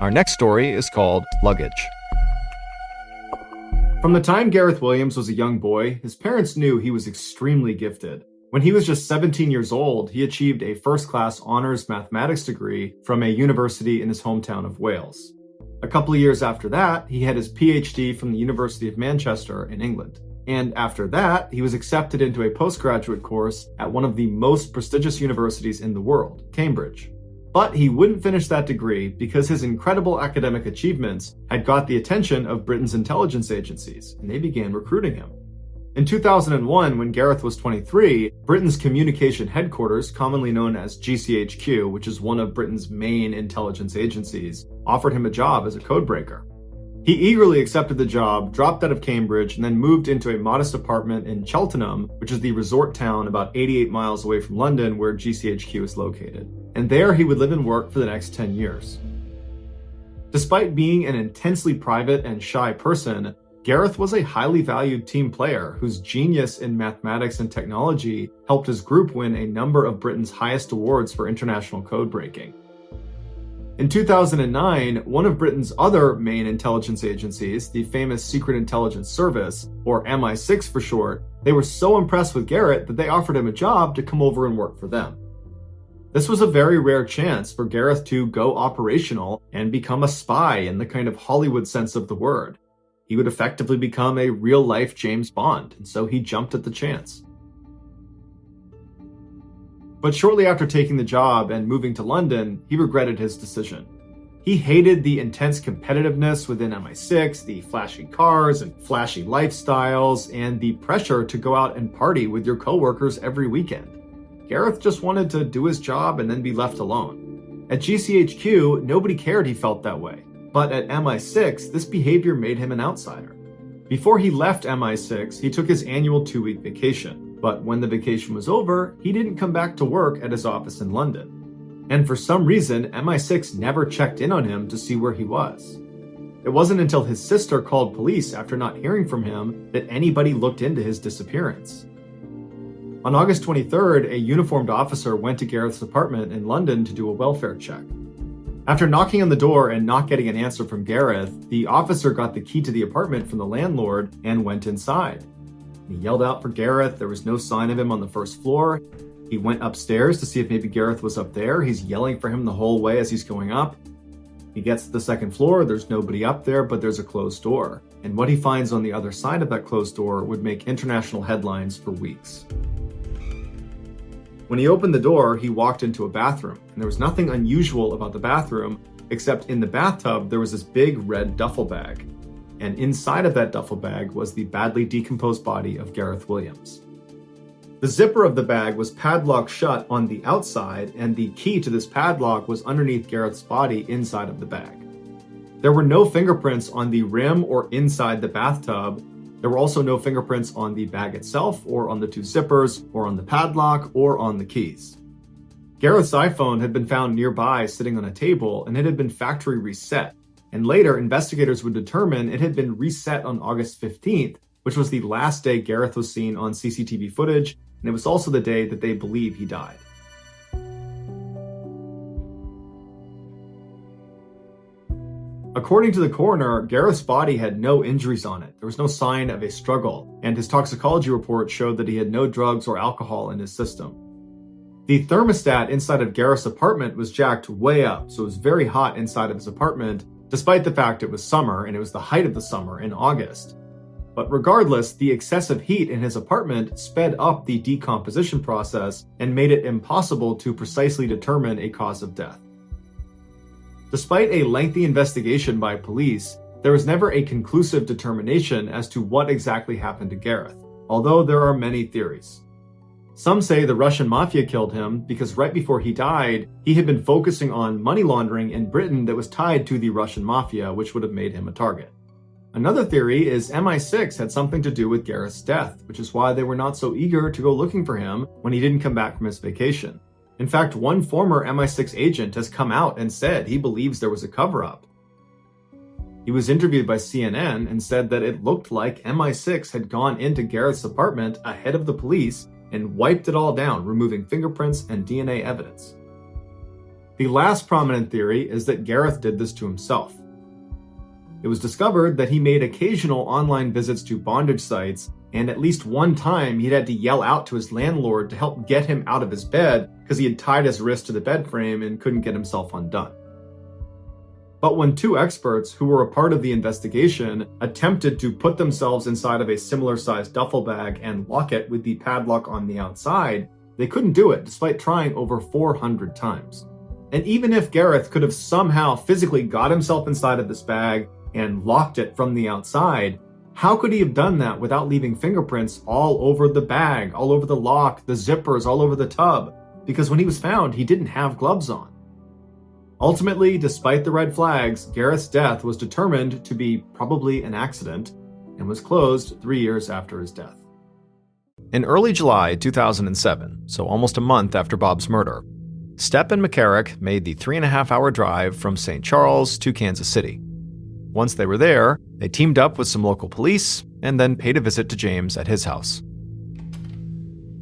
Our next story is called Luggage. From the time Gareth Williams was a young boy, his parents knew he was extremely gifted. When he was just 17 years old, he achieved a first-class honors mathematics degree from a university in his hometown of Wales. A couple of years after that, he had his PhD from the University of Manchester in England. And after that, he was accepted into a postgraduate course at one of the most prestigious universities in the world, Cambridge. But he wouldn't finish that degree because his incredible academic achievements had got the attention of Britain's intelligence agencies, and they began recruiting him. In 2001, when Gareth was 23, Britain's communication headquarters, commonly known as GCHQ, which is one of Britain's main intelligence agencies, offered him a job as a codebreaker. He eagerly accepted the job, dropped out of Cambridge, and then moved into a modest apartment in Cheltenham, which is the resort town about 88 miles away from London where GCHQ is located. And there he would live and work for the next 10 years. Despite being an intensely private and shy person, Gareth was a highly valued team player whose genius in mathematics and technology helped his group win a number of Britain's highest awards for international code breaking. In 2009, one of Britain's other main intelligence agencies, the famous Secret Intelligence Service, or MI6 for short, they were so impressed with Gareth that they offered him a job to come over and work for them. This was a very rare chance for Gareth to go operational and become a spy in the kind of Hollywood sense of the word. He would effectively become a real-life James Bond, and so he jumped at the chance. But shortly after taking the job and moving to London, he regretted his decision. He hated the intense competitiveness within MI6, the flashy cars and flashy lifestyles, and the pressure to go out and party with your coworkers every weekend. Gareth just wanted to do his job and then be left alone. At GCHQ, nobody cared he felt that way. But at MI6, this behavior made him an outsider. Before he left MI6, he took his annual 2-week vacation. But when the vacation was over, he didn't come back to work at his office in London. And for some reason, MI6 never checked in on him to see where he was. It wasn't until his sister called police after not hearing from him that anybody looked into his disappearance. On August 23rd, a uniformed officer went to Gareth's apartment in London to do a welfare check. After knocking on the door and not getting an answer from Gareth, the officer got the key to the apartment from the landlord and went inside. He yelled out for Gareth. There was no sign of him on the first floor. He went upstairs to see if maybe Gareth was up there. He's yelling for him the whole way as he's going up. He gets to the second floor. There's nobody up there, but there's a closed door. And what he finds on the other side of that closed door would make international headlines for weeks. When he opened the door, he walked into a bathroom, and there was nothing unusual about the bathroom, except in the bathtub there was this big red duffel bag. And inside of that duffel bag was the badly decomposed body of Gareth Williams. The zipper of the bag was padlocked shut on the outside, and the key to this padlock was underneath Gareth's body inside of the bag. There were no fingerprints on the rim or inside the bathtub. There were also no fingerprints on the bag itself, or on the 2 zippers, or on the padlock, or on the keys. Gareth's iPhone had been found nearby sitting on a table, and it had been factory reset. And later, investigators would determine it had been reset on August 15th, which was the last day Gareth was seen on CCTV footage, and it was also the day that they believe he died. According to the coroner, Gareth's body had no injuries on it. There was no sign of a struggle, and his toxicology report showed that he had no drugs or alcohol in his system. The thermostat inside of Gareth's apartment was jacked way up, so it was very hot inside of his apartment, despite the fact it was summer and it was the height of the summer in August. But regardless, the excessive heat in his apartment sped up the decomposition process and made it impossible to precisely determine a cause of death. Despite a lengthy investigation by police, there was never a conclusive determination as to what exactly happened to Gareth, although there are many theories. Some say the Russian mafia killed him because right before he died, he had been focusing on money laundering in Britain that was tied to the Russian mafia, which would have made him a target. Another theory is MI6 had something to do with Gareth's death, which is why they were not so eager to go looking for him when he didn't come back from his vacation. In fact, one former MI6 agent has come out and said he believes there was a cover-up. He was interviewed by CNN and said that it looked like MI6 had gone into Gareth's apartment ahead of the police and wiped it all down, removing fingerprints and DNA evidence. The last prominent theory is that Gareth did this to himself. It was discovered that he made occasional online visits to bondage sites, and at least one time he'd had to yell out to his landlord to help get him out of his bed because he had tied his wrist to the bed frame and couldn't get himself undone. But when two experts who were a part of the investigation attempted to put themselves inside of a similar-sized duffel bag and lock it with the padlock on the outside, they couldn't do it despite trying over 400 times. And even if Gareth could have somehow physically got himself inside of this bag and locked it from the outside, how could he have done that without leaving fingerprints all over the bag, all over the lock, the zippers, all over the tub? Because when he was found, he didn't have gloves on. Ultimately, despite the red flags, Gareth's death was determined to be probably an accident and was closed 3 years after his death. In early July 2007, so almost a month after Bob's murder, Stepp and McCarrick made the 3.5-hour drive from St. Charles to Kansas City. Once they were there, they teamed up with some local police and then paid a visit to James at his house.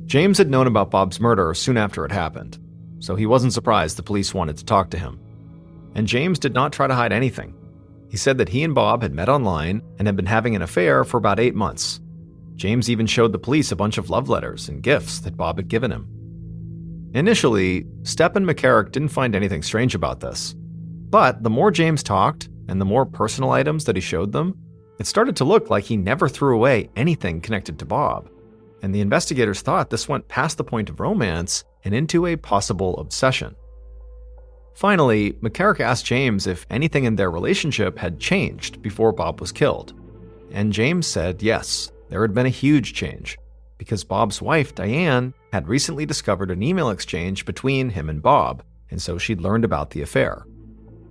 James had known about Bob's murder soon after it happened, so he wasn't surprised the police wanted to talk to him. And James did not try to hide anything. He said that he and Bob had met online and had been having an affair for about 8 months. James even showed the police a bunch of love letters and gifts that Bob had given him. Initially, Stepp and McCarrick didn't find anything strange about this. But the more James talked, and the more personal items that he showed them, it started to look like he never threw away anything connected to Bob. And the investigators thought this went past the point of romance and into a possible obsession. Finally, McCarrick asked James if anything in their relationship had changed before Bob was killed. And James said yes, there had been a huge change, because Bob's wife, Diane, had recently discovered an email exchange between him and Bob, and so she'd learned about the affair.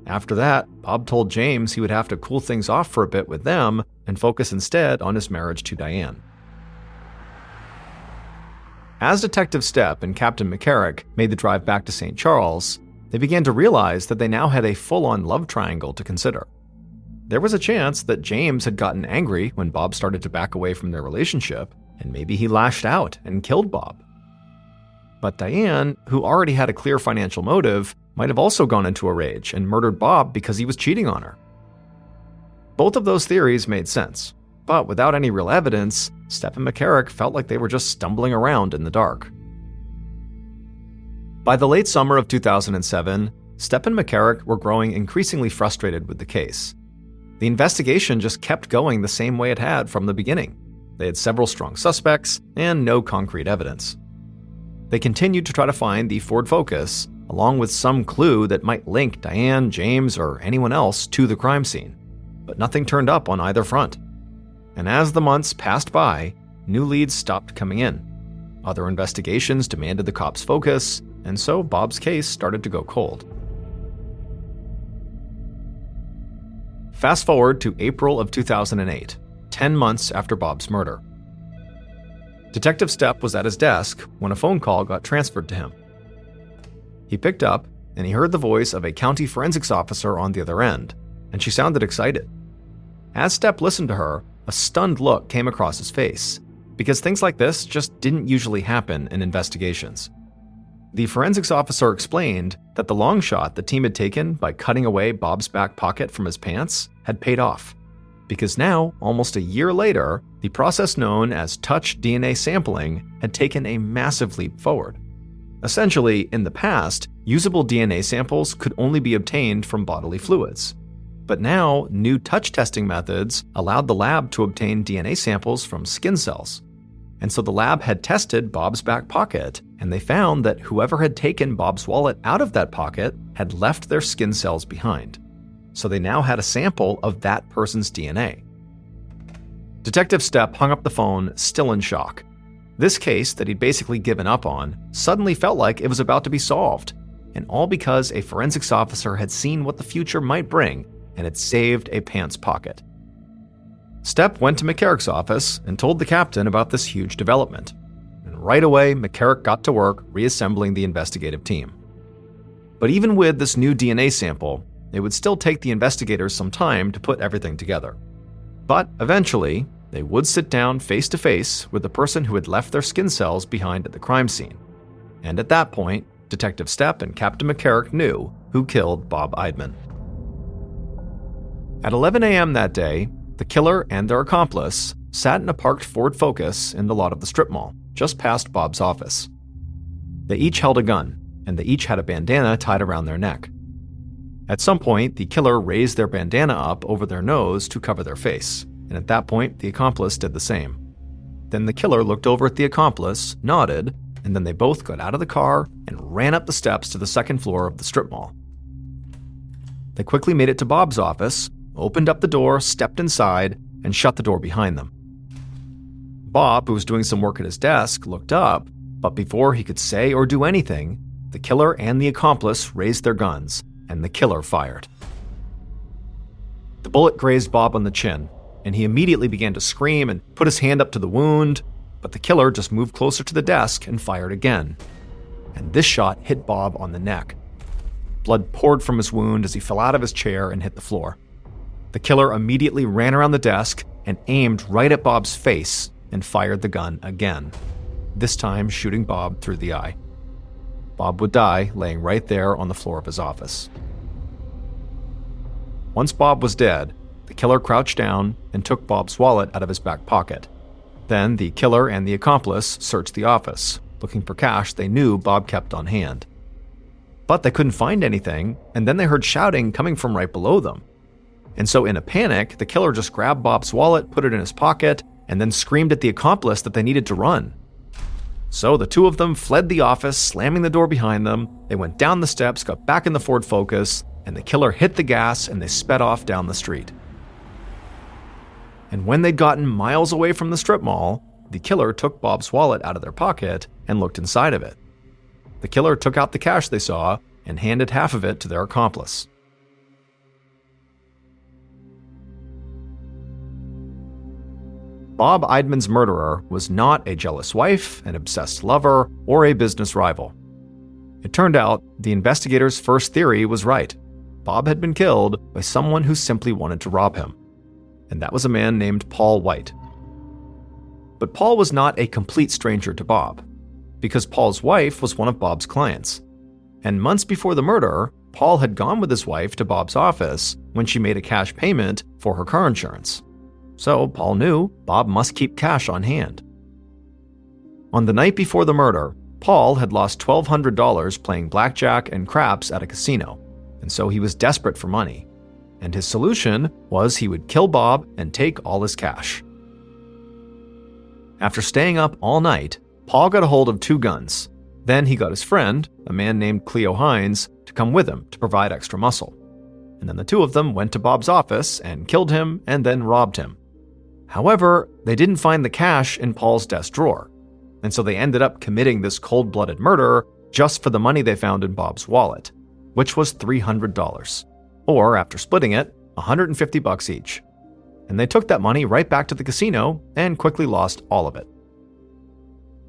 After that, Bob told James he would have to cool things off for a bit with them and focus instead on his marriage to Diane. As Detective Stepp and Captain McCarrick made the drive back to St. Charles, they began to realize that they now had a full-on love triangle to consider. There was a chance that James had gotten angry when Bob started to back away from their relationship, and maybe he lashed out and killed Bob. But Diane, who already had a clear financial motive, might have also gone into a rage and murdered Bob because he was cheating on her. Both of those theories made sense, but without any real evidence, Stepp and McCarrick felt like they were just stumbling around in the dark. By the late summer of 2007, Stepp and McCarrick were growing increasingly frustrated with the case. The investigation just kept going the same way it had from the beginning. They had several strong suspects and no concrete evidence. They continued to try to find the Ford Focus, along with some clue that might link Diane, James, or anyone else to the crime scene. But nothing turned up on either front. And as the months passed by, new leads stopped coming in. Other investigations demanded the cops' focus, and so Bob's case started to go cold. Fast forward to April of 2008, 10 months after Bob's murder. Detective Stepp was at his desk when a phone call got transferred to him. He picked up, and he heard the voice of a county forensics officer on the other end, and she sounded excited. As Stepp listened to her, a stunned look came across his face, because things like this just didn't usually happen in investigations. The forensics officer explained that the long shot the team had taken by cutting away Bob's back pocket from his pants had paid off, because now, almost a year later, the process known as touch DNA sampling had taken a massive leap forward. Essentially, in the past, usable DNA samples could only be obtained from bodily fluids. But now, new touch testing methods allowed the lab to obtain DNA samples from skin cells. And so the lab had tested Bob's back pocket, and they found that whoever had taken Bob's wallet out of that pocket had left their skin cells behind. So they now had a sample of that person's DNA. Detective Stepp hung up the phone, still in shock. This case that he'd basically given up on suddenly felt like it was about to be solved, and all because a forensics officer had seen what the future might bring and had saved a pants pocket. Stepp went to McCarrick's office and told the captain about this huge development, and right away McCarrick got to work reassembling the investigative team. But even with this new DNA sample, it would still take the investigators some time to put everything together. But eventually, they would sit down face to face with the person who had left their skin cells behind at the crime scene. And at that point, Detective Stepp and Captain McCarrick knew who killed Bob Eidman. At 11 a.m. that day, the killer and their accomplice sat in a parked Ford Focus in the lot of the strip mall, just past Bob's office. They each held a gun, and they each had a bandana tied around their neck. At some point, the killer raised their bandana up over their nose to cover their face, and at that point, the accomplice did the same. Then the killer looked over at the accomplice, nodded, and then they both got out of the car and ran up the steps to the second floor of the strip mall. They quickly made it to Bob's office, opened up the door, stepped inside, and shut the door behind them. Bob, who was doing some work at his desk, looked up, but before he could say or do anything, the killer and the accomplice raised their guns, and the killer fired. The bullet grazed Bob on the chin, and he immediately began to scream and put his hand up to the wound, but the killer just moved closer to the desk and fired again. And this shot hit Bob on the neck. Blood poured from his wound as he fell out of his chair and hit the floor. The killer immediately ran around the desk and aimed right at Bob's face and fired the gun again, this time shooting Bob through the eye. Bob would die laying right there on the floor of his office. Once Bob was dead, the killer crouched down and took Bob's wallet out of his back pocket. Then the killer and the accomplice searched the office, looking for cash they knew Bob kept on hand. But they couldn't find anything, and then they heard shouting coming from right below them. And so in a panic, the killer just grabbed Bob's wallet, put it in his pocket, and then screamed at the accomplice that they needed to run. So the two of them fled the office, slamming the door behind them. They went down the steps, got back in the Ford Focus, and the killer hit the gas and they sped off down the street. And when they'd gotten miles away from the strip mall, the killer took Bob's wallet out of their pocket and looked inside of it. The killer took out the cash they saw and handed half of it to their accomplice. Bob Eidman's murderer was not a jealous wife, an obsessed lover, or a business rival. It turned out the investigators' first theory was right. Bob had been killed by someone who simply wanted to rob him. And that was a man named Paul White. But Paul was not a complete stranger to Bob, because Paul's wife was one of Bob's clients. And months before the murder, Paul had gone with his wife to Bob's office when she made a cash payment for her car insurance. So Paul knew Bob must keep cash on hand. On the night before the murder, Paul had lost $1,200 playing blackjack and craps at a casino, and so he was desperate for money. And his solution was he would kill Bob and take all his cash. After staying up all night, Paul got a hold of 2 guns. Then he got his friend, a man named Cleo Hines, to come with him to provide extra muscle. And then the two of them went to Bob's office and killed him and then robbed him. However, they didn't find the cash in Paul's desk drawer, and so they ended up committing this cold-blooded murder just for the money they found in Bob's wallet, which was $300, or after splitting it, $150 each. And they took that money right back to the casino and quickly lost all of it.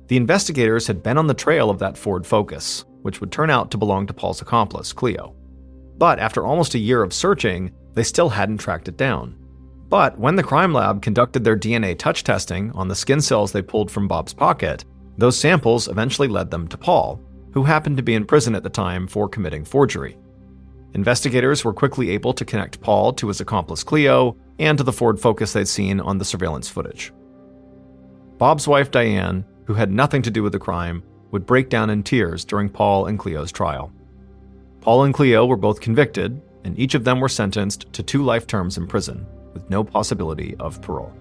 The investigators had been on the trail of that Ford Focus, which would turn out to belong to Paul's accomplice, Cleo. But after almost a year of searching, they still hadn't tracked it down. But when the crime lab conducted their DNA touch testing on the skin cells they pulled from Bob's pocket, those samples eventually led them to Paul, who happened to be in prison at the time for committing forgery. Investigators were quickly able to connect Paul to his accomplice Cleo and to the Ford Focus they'd seen on the surveillance footage. Bob's wife Diane, who had nothing to do with the crime, would break down in tears during Paul and Cleo's trial. Paul and Cleo were both convicted, and each of them were sentenced to 2 life terms in prison, with no possibility of parole.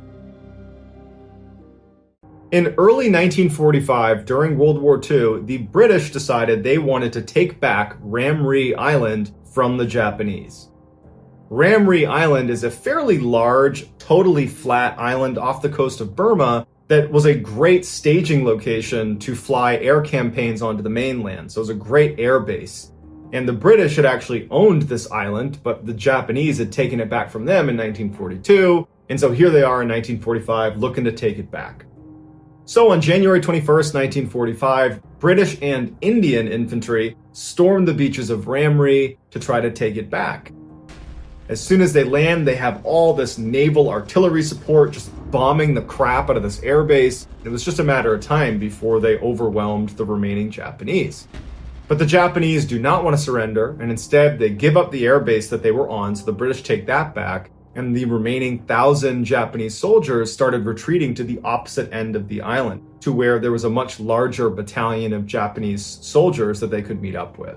In early 1945, during World War II, the British decided they wanted to take back Ramree Island from the Japanese. Ramree Island is a fairly large, totally flat island off the coast of Burma that was a great staging location to fly air campaigns onto the mainland. So it was a great air base. And the British had actually owned this island, but the Japanese had taken it back from them in 1942. And so here they are in 1945 looking to take it back. So on January 21st, 1945, British and Indian infantry stormed the beaches of Ramree to try to take it back. As soon as they land, they have all this naval artillery support just bombing the crap out of this airbase. It was just a matter of time before they overwhelmed the remaining Japanese. But the Japanese do not want to surrender, and instead they give up the airbase that they were on, so the British take that back, and the remaining 1,000 Japanese soldiers started retreating to the opposite end of the island, to where there was a much larger battalion of Japanese soldiers that they could meet up with.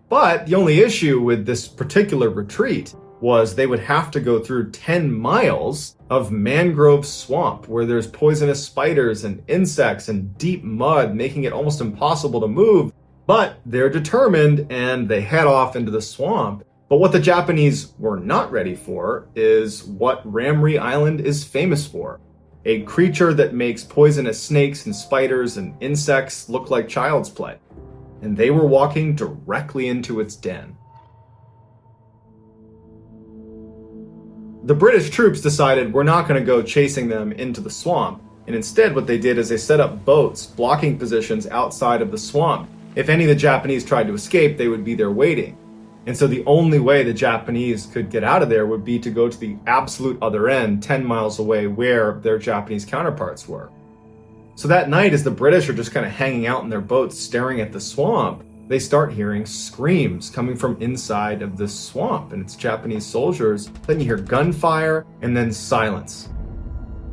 But the only issue with this particular retreat was they would have to go through 10 miles of mangrove swamp where there's poisonous spiders and insects and deep mud, making it almost impossible to move. But they're determined and they head off into the swamp. But what the Japanese were not ready for is what Ramree Island is famous for. A creature that makes poisonous snakes and spiders and insects look like child's play. And they were walking directly into its den. The British troops decided we're not going to go chasing them into the swamp. And instead what they did is they set up boats, blocking positions outside of the swamp. If any of the Japanese tried to escape, they would be there waiting. And so the only way the Japanese could get out of there would be to go to the absolute other end, 10 miles away, where their Japanese counterparts were. So that night, as the British are just kind of hanging out in their boats staring at the swamp, they start hearing screams coming from inside of the swamp, and it's Japanese soldiers. Then you hear gunfire and then silence.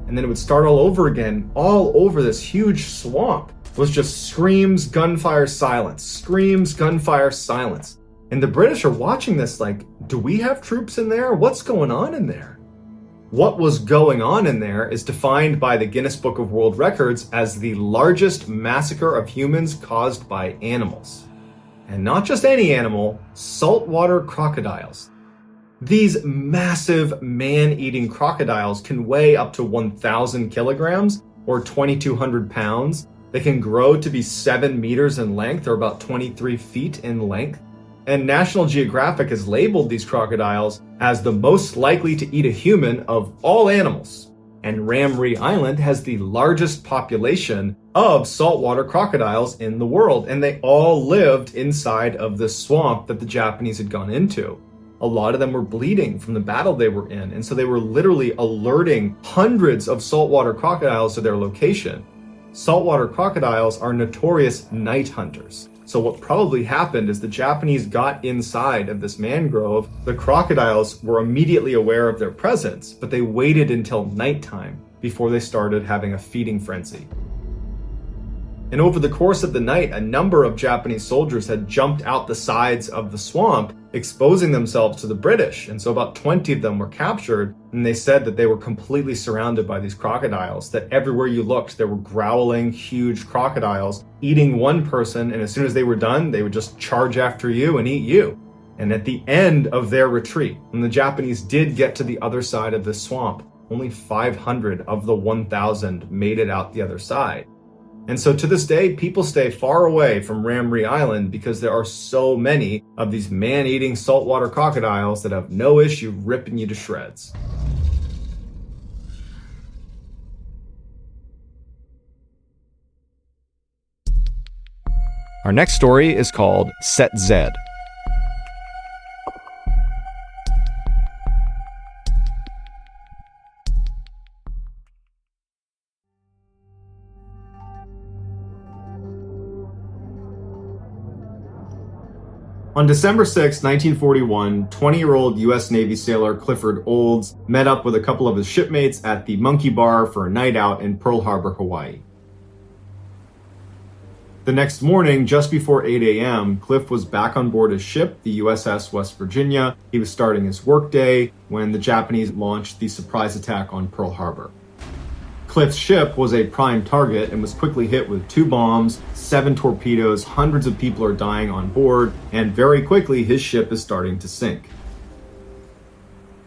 And then it would start all over again, all over this huge swamp. It was just screams, gunfire, silence, screams, gunfire, silence. And the British are watching this like, do we have troops in there? What's going on in there? What was going on in there is defined by the Guinness Book of World Records as the largest massacre of humans caused by animals. And not just any animal, saltwater crocodiles. These massive man-eating crocodiles can weigh up to 1,000 kilograms or 2,200 pounds. They can grow to be 7 meters in length or about 23 feet in length. And National Geographic has labeled these crocodiles as the most likely to eat a human of all animals. And Ramree Island has the largest population of saltwater crocodiles in the world, and they all lived inside of the swamp that the Japanese had gone into. A lot of them were bleeding from the battle they were in, and so they were literally alerting hundreds of saltwater crocodiles to their location. Saltwater crocodiles are notorious night hunters. So what probably happened is the Japanese got inside of this mangrove. The crocodiles were immediately aware of their presence, but they waited until nighttime before they started having a feeding frenzy. And over the course of the night, a number of Japanese soldiers had jumped out the sides of the swamp, exposing themselves to the British. And so about 20 of them were captured, and they said that they were completely surrounded by these crocodiles, that everywhere you looked, there were growling, huge crocodiles eating one person, and as soon as they were done, they would just charge after you and eat you. And at the end of their retreat, when the Japanese did get to the other side of the swamp, only 500 of the 1,000 made it out the other side. And so to this day, people stay far away from Ramree Island because there are so many of these man-eating saltwater crocodiles that have no issue ripping you to shreds. Our next story is called Set Z. On December 6, 1941, 20-year-old U.S. Navy sailor Clifford Olds met up with a couple of his shipmates at the Monkey Bar for a night out in Pearl Harbor, Hawaii. The next morning, just before 8 a.m., Cliff was back on board his ship, the USS West Virginia. He was starting his workday when the Japanese launched the surprise attack on Pearl Harbor. Cliff's ship was a prime target and was quickly hit with 2 bombs, 7 torpedoes, hundreds of people are dying on board, and very quickly his ship is starting to sink.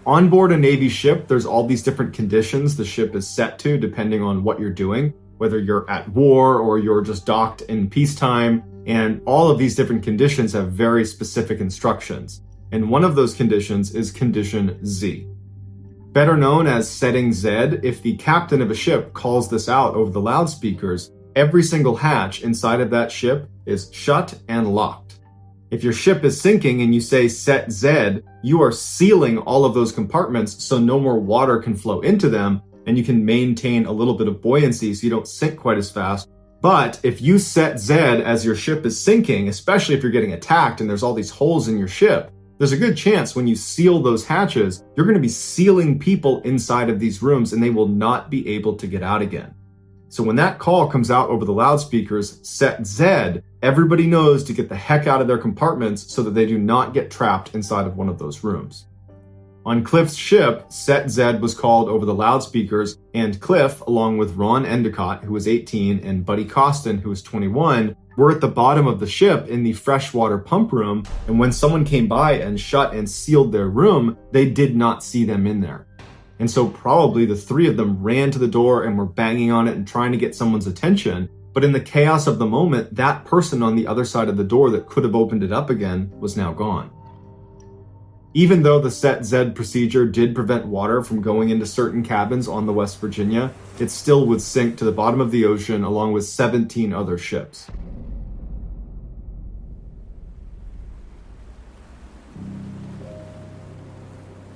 On board a Navy ship, there's all these different conditions the ship is set to depending on what you're doing, whether you're at war or you're just docked in peacetime, and all of these different conditions have very specific instructions. And one of those conditions is condition Z. Better known as setting Z, if the captain of a ship calls this out over the loudspeakers, every single hatch inside of that ship is shut and locked. If your ship is sinking and you say set Z, you are sealing all of those compartments so no more water can flow into them, and you can maintain a little bit of buoyancy so you don't sink quite as fast. But if you set Z as your ship is sinking, especially if you're getting attacked and there's all these holes in your ship, there's a good chance when you seal those hatches, you're going to be sealing people inside of these rooms and they will not be able to get out again. So when that call comes out over the loudspeakers, set Z, everybody knows to get the heck out of their compartments so that they do not get trapped inside of one of those rooms. On Cliff's ship, Set Z was called over the loudspeakers, and Cliff, along with Ron Endicott, who was 18, and Buddy Costin, who was 21, were at the bottom of the ship in the freshwater pump room, and when someone came by and shut and sealed their room, they did not see them in there. And so probably the three of them ran to the door and were banging on it and trying to get someone's attention, but in the chaos of the moment, that person on the other side of the door that could have opened it up again was now gone. Even though the Set Z procedure did prevent water from going into certain cabins on the West Virginia, it still would sink to the bottom of the ocean along with 17 other ships.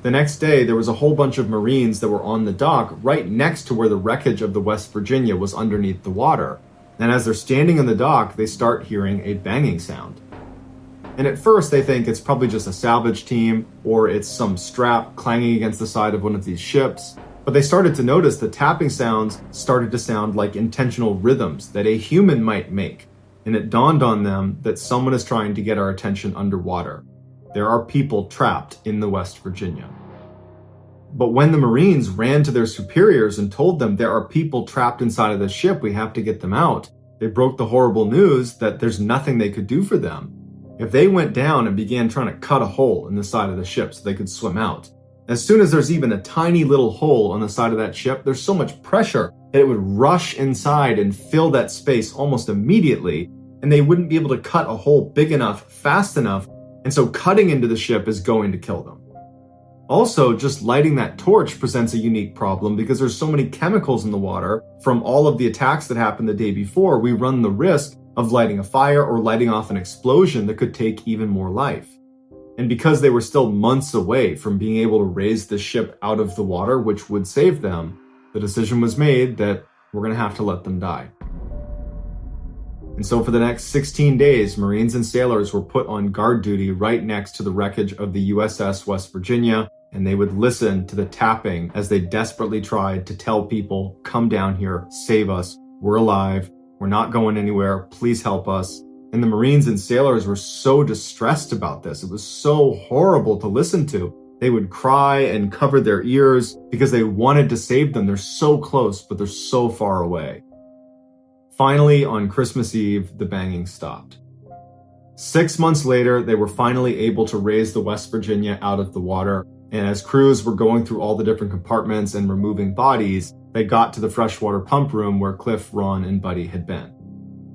The next day, there was a whole bunch of Marines that were on the dock right next to where the wreckage of the West Virginia was underneath the water. And as they're standing on the dock, they start hearing a banging sound. And at first they think it's probably just a salvage team or it's some strap clanging against the side of one of these ships. But they started to notice the tapping sounds started to sound like intentional rhythms that a human might make. And it dawned on them that someone is trying to get our attention underwater. There are people trapped in the West Virginia. But when the Marines ran to their superiors and told them there are people trapped inside of the ship, we have to get them out, they broke the horrible news that there's nothing they could do for them. If they went down and began trying to cut a hole in the side of the ship so they could swim out, as soon as there's even a tiny little hole on the side of that ship, there's so much pressure that it would rush inside and fill that space almost immediately, and they wouldn't be able to cut a hole big enough, fast enough, and so cutting into the ship is going to kill them. Also, just lighting that torch presents a unique problem because there's so many chemicals in the water from all of the attacks that happened the day before, we run the risk of lighting a fire or lighting off an explosion that could take even more life. And because they were still months away from being able to raise the ship out of the water, which would save them, the decision was made that we're going to have to let them die. And so for the next 16 days, Marines and sailors were put on guard duty right next to the wreckage of the USS West Virginia, and they would listen to the tapping as they desperately tried to tell people, come down here, save us, we're alive, we're not going anywhere, please help us. And the Marines and sailors were so distressed about this. It was so horrible to listen to. They would cry and cover their ears because they wanted to save them. They're so close, but they're so far away. Finally, on Christmas Eve, the banging stopped. 6 months later, they were finally able to raise the West Virginia out of the water. And as crews were going through all the different compartments and removing bodies, they got to the freshwater pump room where Cliff, Ron, and Buddy had been.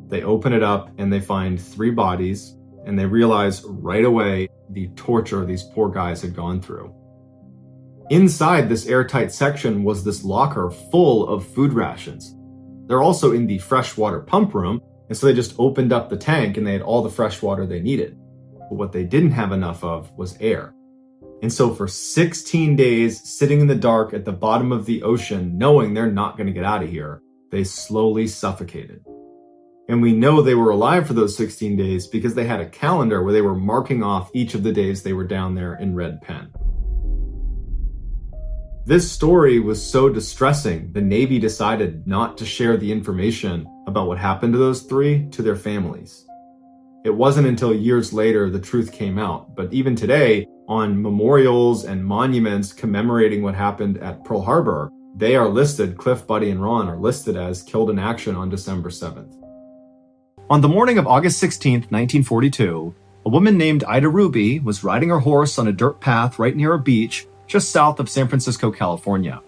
They open it up and they find 3 bodies, and they realize right away the torture these poor guys had gone through. Inside this airtight section was this locker full of food rations. They're also in the freshwater pump room, and so they just opened up the tank and they had all the fresh water they needed. But what they didn't have enough of was air. And so for 16 days, sitting in the dark at the bottom of the ocean, knowing they're not going to get out of here, they slowly suffocated. And we know they were alive for those 16 days because they had a calendar where they were marking off each of the days they were down there in red pen. This story was so distressing, the Navy decided not to share the information about what happened to those 3 to their families. It wasn't until years later the truth came out, but even today, on memorials and monuments commemorating what happened at Pearl Harbor, they are listed, Cliff, Buddy, and Ron are listed as killed in action on December 7th. On the morning of August 16, 1942, a woman named Ida Ruby was riding her horse on a dirt path right near a beach just south of San Francisco, California.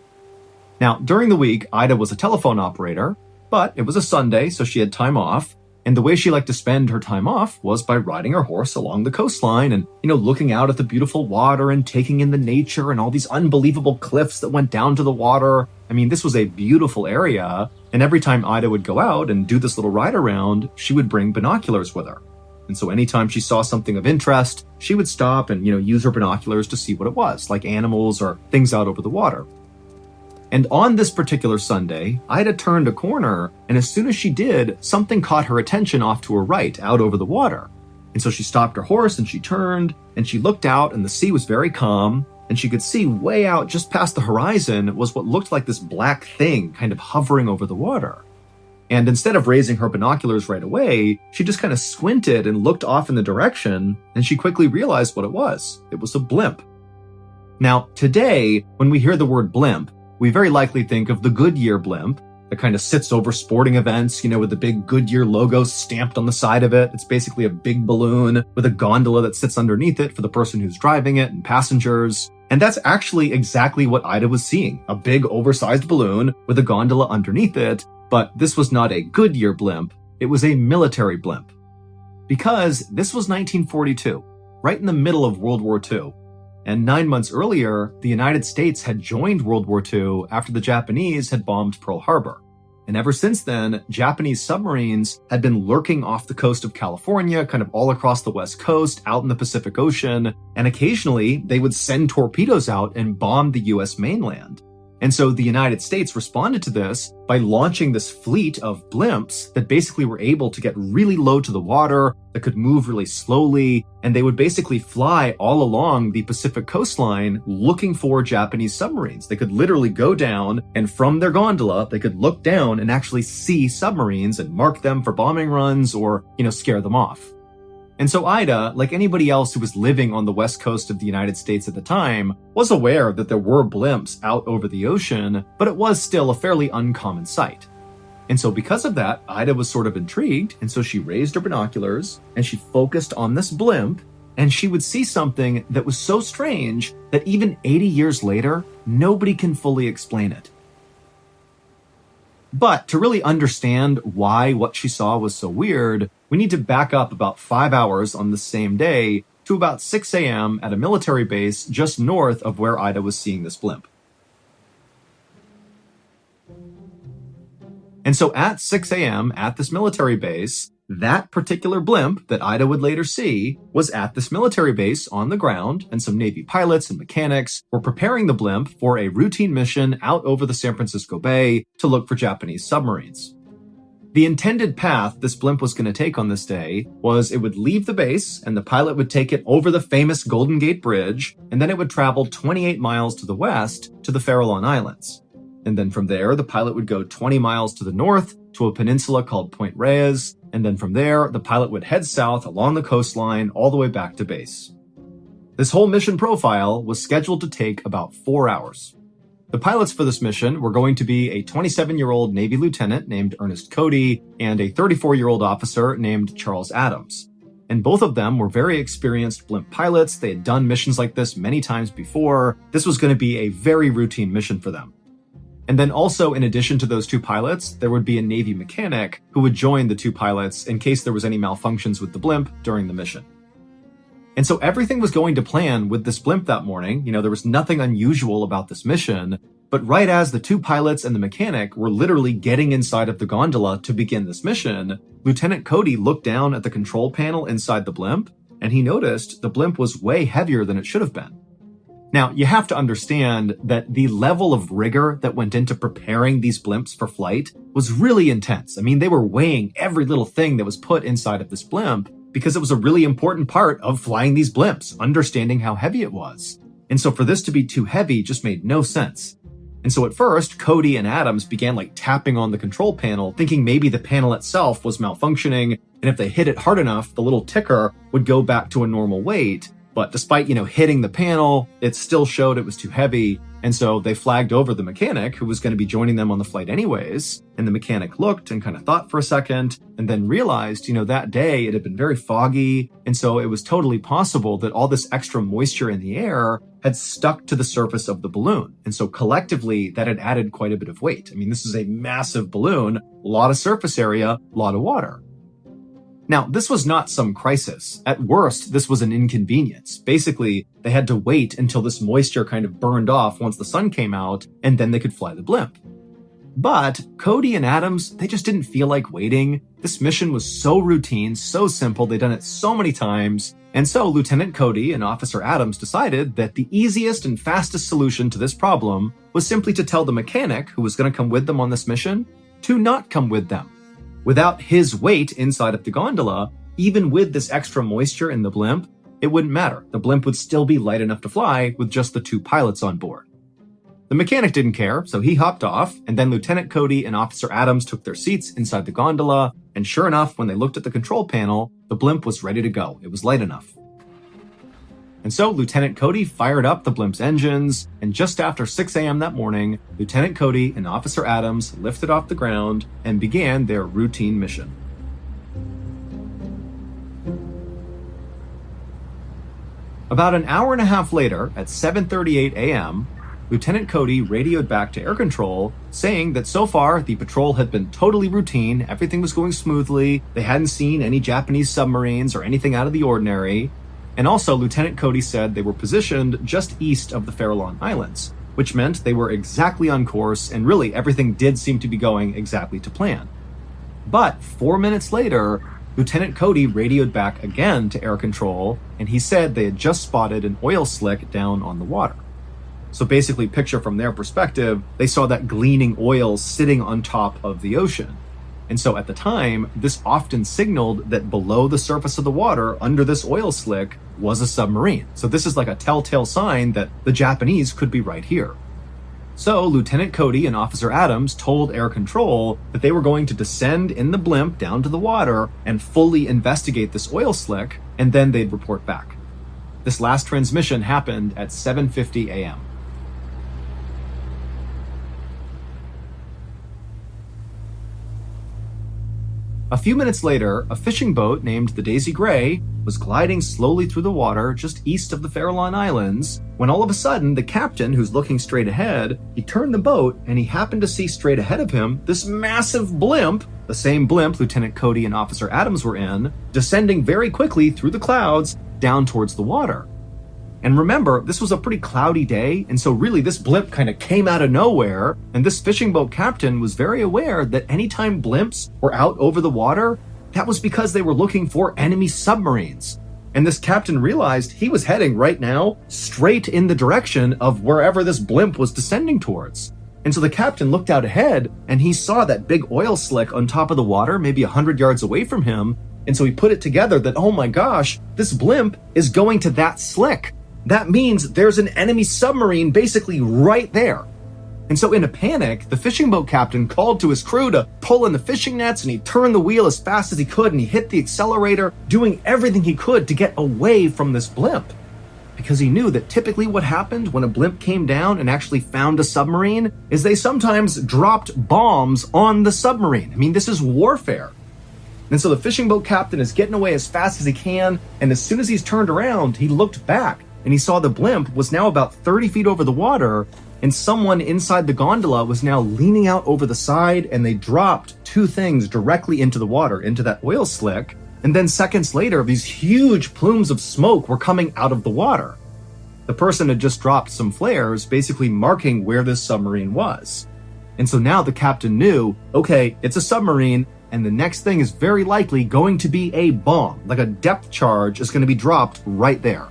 Now, during the week, Ida was a telephone operator, but it was a Sunday, so she had time off, and the way she liked to spend her time off was by riding her horse along the coastline and, looking out at the beautiful water and taking in the nature and all these unbelievable cliffs that went down to the water. I mean, this was a beautiful area, and every time Ida would go out and do this little ride around, she would bring binoculars with her. And so anytime she saw something of interest, she would stop and, use her binoculars to see what it was, like animals or things out over the water. And on this particular Sunday, Ida turned a corner, and as soon as she did, something caught her attention off to her right, out over the water. And so she stopped her horse and she turned, and she looked out, and the sea was very calm, and she could see way out just past the horizon was what looked like this black thing kind of hovering over the water. And instead of raising her binoculars right away, she just kind of squinted and looked off in the direction, and she quickly realized what it was. It was a blimp. Now, today, when we hear the word blimp, we very likely think of the Goodyear blimp that kind of sits over sporting events, with the big Goodyear logo stamped on the side of it. It's basically a big balloon with a gondola that sits underneath it for the person who's driving it and passengers. And that's actually exactly what Ida was seeing, a big oversized balloon with a gondola underneath it. But this was not a Goodyear blimp, it was a military blimp. Because this was 1942, right in the middle of World War II. And 9 months earlier, the United States had joined World War II after the Japanese had bombed Pearl Harbor. And ever since then, Japanese submarines had been lurking off the coast of California, kind of all across the West Coast, out in the Pacific Ocean, and occasionally they would send torpedoes out and bomb the US mainland. And so the United States responded to this by launching this fleet of blimps that basically were able to get really low to the water, that could move really slowly, and they would basically fly all along the Pacific coastline looking for Japanese submarines. They could literally go down, and from their gondola, they could look down and actually see submarines and mark them for bombing runs or, scare them off. And so Ida, like anybody else who was living on the west coast of the United States at the time, was aware that there were blimps out over the ocean, but it was still a fairly uncommon sight. And so because of that, Ida was sort of intrigued, and so she raised her binoculars, and she focused on this blimp, and she would see something that was so strange that even 80 years later, nobody can fully explain it. But to really understand why what she saw was so weird, we need to back up about 5 hours on the same day to about 6 a.m. at a military base just north of where Ida was seeing this blimp. And so at 6 a.m. at this military base, that particular blimp that Ida would later see was at this military base on the ground, and some Navy pilots and mechanics were preparing the blimp for a routine mission out over the San Francisco Bay to look for Japanese submarines. The intended path this blimp was going to take on this day was it would leave the base, and the pilot would take it over the famous Golden Gate Bridge, and then it would travel 28 miles to the west to the Farallon Islands. And then from there, the pilot would go 20 miles to the north to a peninsula called Point Reyes, and then from there, the pilot would head south along the coastline all the way back to base. This whole mission profile was scheduled to take about 4 hours. The pilots for this mission were going to be a 27-year-old Navy lieutenant named Ernest Cody and a 34-year-old officer named Charles Adams. And both of them were very experienced blimp pilots. They had done missions like this many times before. This was going to be a very routine mission for them. And then also, in addition to those two pilots, there would be a Navy mechanic who would join the two pilots in case there was any malfunctions with the blimp during the mission. And so everything was going to plan with this blimp that morning. There was nothing unusual about this mission. But right as the two pilots and the mechanic were literally getting inside of the gondola to begin this mission, Lieutenant Cody looked down at the control panel inside the blimp, and he noticed the blimp was way heavier than it should have been. Now, you have to understand that the level of rigor that went into preparing these blimps for flight was really intense. I mean, they were weighing every little thing that was put inside of this blimp because it was a really important part of flying these blimps, understanding how heavy it was. And so for this to be too heavy just made no sense. And so at first, Cody and Adams began tapping on the control panel, thinking maybe the panel itself was malfunctioning, and if they hit it hard enough, the little ticker would go back to a normal weight. But despite, hitting the panel, it still showed it was too heavy. And so they flagged over the mechanic who was going to be joining them on the flight anyways. And the mechanic looked and kind of thought for a second and then realized, that day it had been very foggy. And so it was totally possible that all this extra moisture in the air had stuck to the surface of the balloon. And so collectively that had added quite a bit of weight. I mean, this is a massive balloon, a lot of surface area, a lot of water. Now, this was not some crisis. At worst, this was an inconvenience. Basically, they had to wait until this moisture kind of burned off once the sun came out, and then they could fly the blimp. But Cody and Adams, they just didn't feel like waiting. This mission was so routine, so simple, they'd done it so many times, And so Lieutenant Cody and Officer Adams decided that the easiest and fastest solution to this problem was simply to tell the mechanic who was going to come with them on this mission to not come with them. Without his weight inside of the gondola, even with this extra moisture in the blimp, it wouldn't matter. The blimp would still be light enough to fly with just the 2 pilots on board. The mechanic didn't care, so he hopped off, and then Lieutenant Cody and Officer Adams took their seats inside the gondola, and sure enough, when they looked at the control panel, the blimp was ready to go. It was light enough. And so Lieutenant Cody fired up the blimp's engines, and just after 6 a.m. that morning, Lieutenant Cody and Officer Adams lifted off the ground and began their routine mission. About an hour and a half later, at 7:38 a.m., Lieutenant Cody radioed back to air control, saying that so far the patrol had been totally routine, everything was going smoothly, they hadn't seen any Japanese submarines or anything out of the ordinary, and also Lieutenant Cody said they were positioned just east of the Farallon Islands, which meant they were exactly on course, and really everything did seem to be going exactly to plan. But 4 minutes later, Lieutenant Cody radioed back again to air control, and he said they had just spotted an oil slick down on the water. So basically, picture from their perspective, they saw that gleaming oil sitting on top of the ocean. And so at the time, this often signaled that below the surface of the water, under this oil slick, was a submarine. So this is like a telltale sign that the Japanese could be right here. So Lieutenant Cody and Officer Adams told air control that they were going to descend in the blimp down to the water and fully investigate this oil slick, and then they'd report back. This last transmission happened at 7:50 a.m. A few minutes later, a fishing boat named the Daisy Gray was gliding slowly through the water just east of the Farallon Islands, when all of a sudden the captain, who's looking straight ahead, he turned the boat and he happened to see straight ahead of him this massive blimp, the same blimp Lieutenant Cody and Officer Adams were in, descending very quickly through the clouds down towards the water. And remember, this was a pretty cloudy day, and so really this blimp kind of came out of nowhere, and this fishing boat captain was very aware that anytime blimps were out over the water, that was because they were looking for enemy submarines. And this captain realized he was heading right now straight in the direction of wherever this blimp was descending towards. And so the captain looked out ahead, and he saw that big oil slick on top of the water, maybe 100 yards away from him, and so he put it together that, oh my gosh, this blimp is going to that slick. That means there's an enemy submarine basically right there. And so in a panic, the fishing boat captain called to his crew to pull in the fishing nets, and he turned the wheel as fast as he could, and he hit the accelerator, doing everything he could to get away from this blimp. Because he knew that typically what happened when a blimp came down and actually found a submarine is they sometimes dropped bombs on the submarine. I mean, this is warfare. And so the fishing boat captain is getting away as fast as he can, and as soon as he's turned around, he looked back, and he saw the blimp was now about 30 feet over the water, and someone inside the gondola was now leaning out over the side, and they dropped 2 things directly into the water, into that oil slick, and then seconds later, these huge plumes of smoke were coming out of the water. The person had just dropped some flares, basically marking where this submarine was. And so now the captain knew, okay, it's a submarine, and the next thing is very likely going to be a bomb, like a depth charge is going to be dropped right there.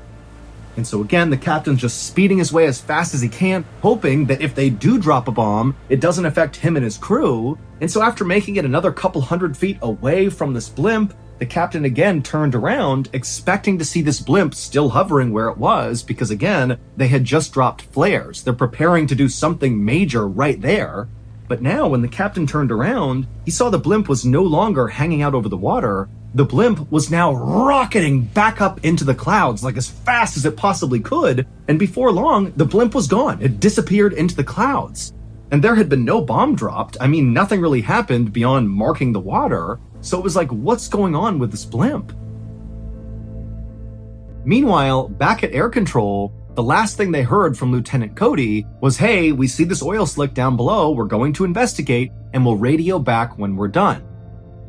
And so again, the captain's just speeding his way as fast as he can, hoping that if they do drop a bomb, it doesn't affect him and his crew. And so after making it another couple 100 feet away from this blimp, the captain again turned around, expecting to see this blimp still hovering where it was, because again, they had just dropped flares. They're preparing to do something major right there. But now, when the captain turned around, he saw the blimp was no longer hanging out over the water. The blimp was now rocketing back up into the clouds like as fast as it possibly could, and before long, the blimp was gone. It disappeared into the clouds. And there had been no bomb dropped. I mean, nothing really happened beyond marking the water, so it was like, what's going on with this blimp? Meanwhile, back at air control, the last thing they heard from Lieutenant Cody was, hey, we see this oil slick down below, we're going to investigate, and we'll radio back when we're done.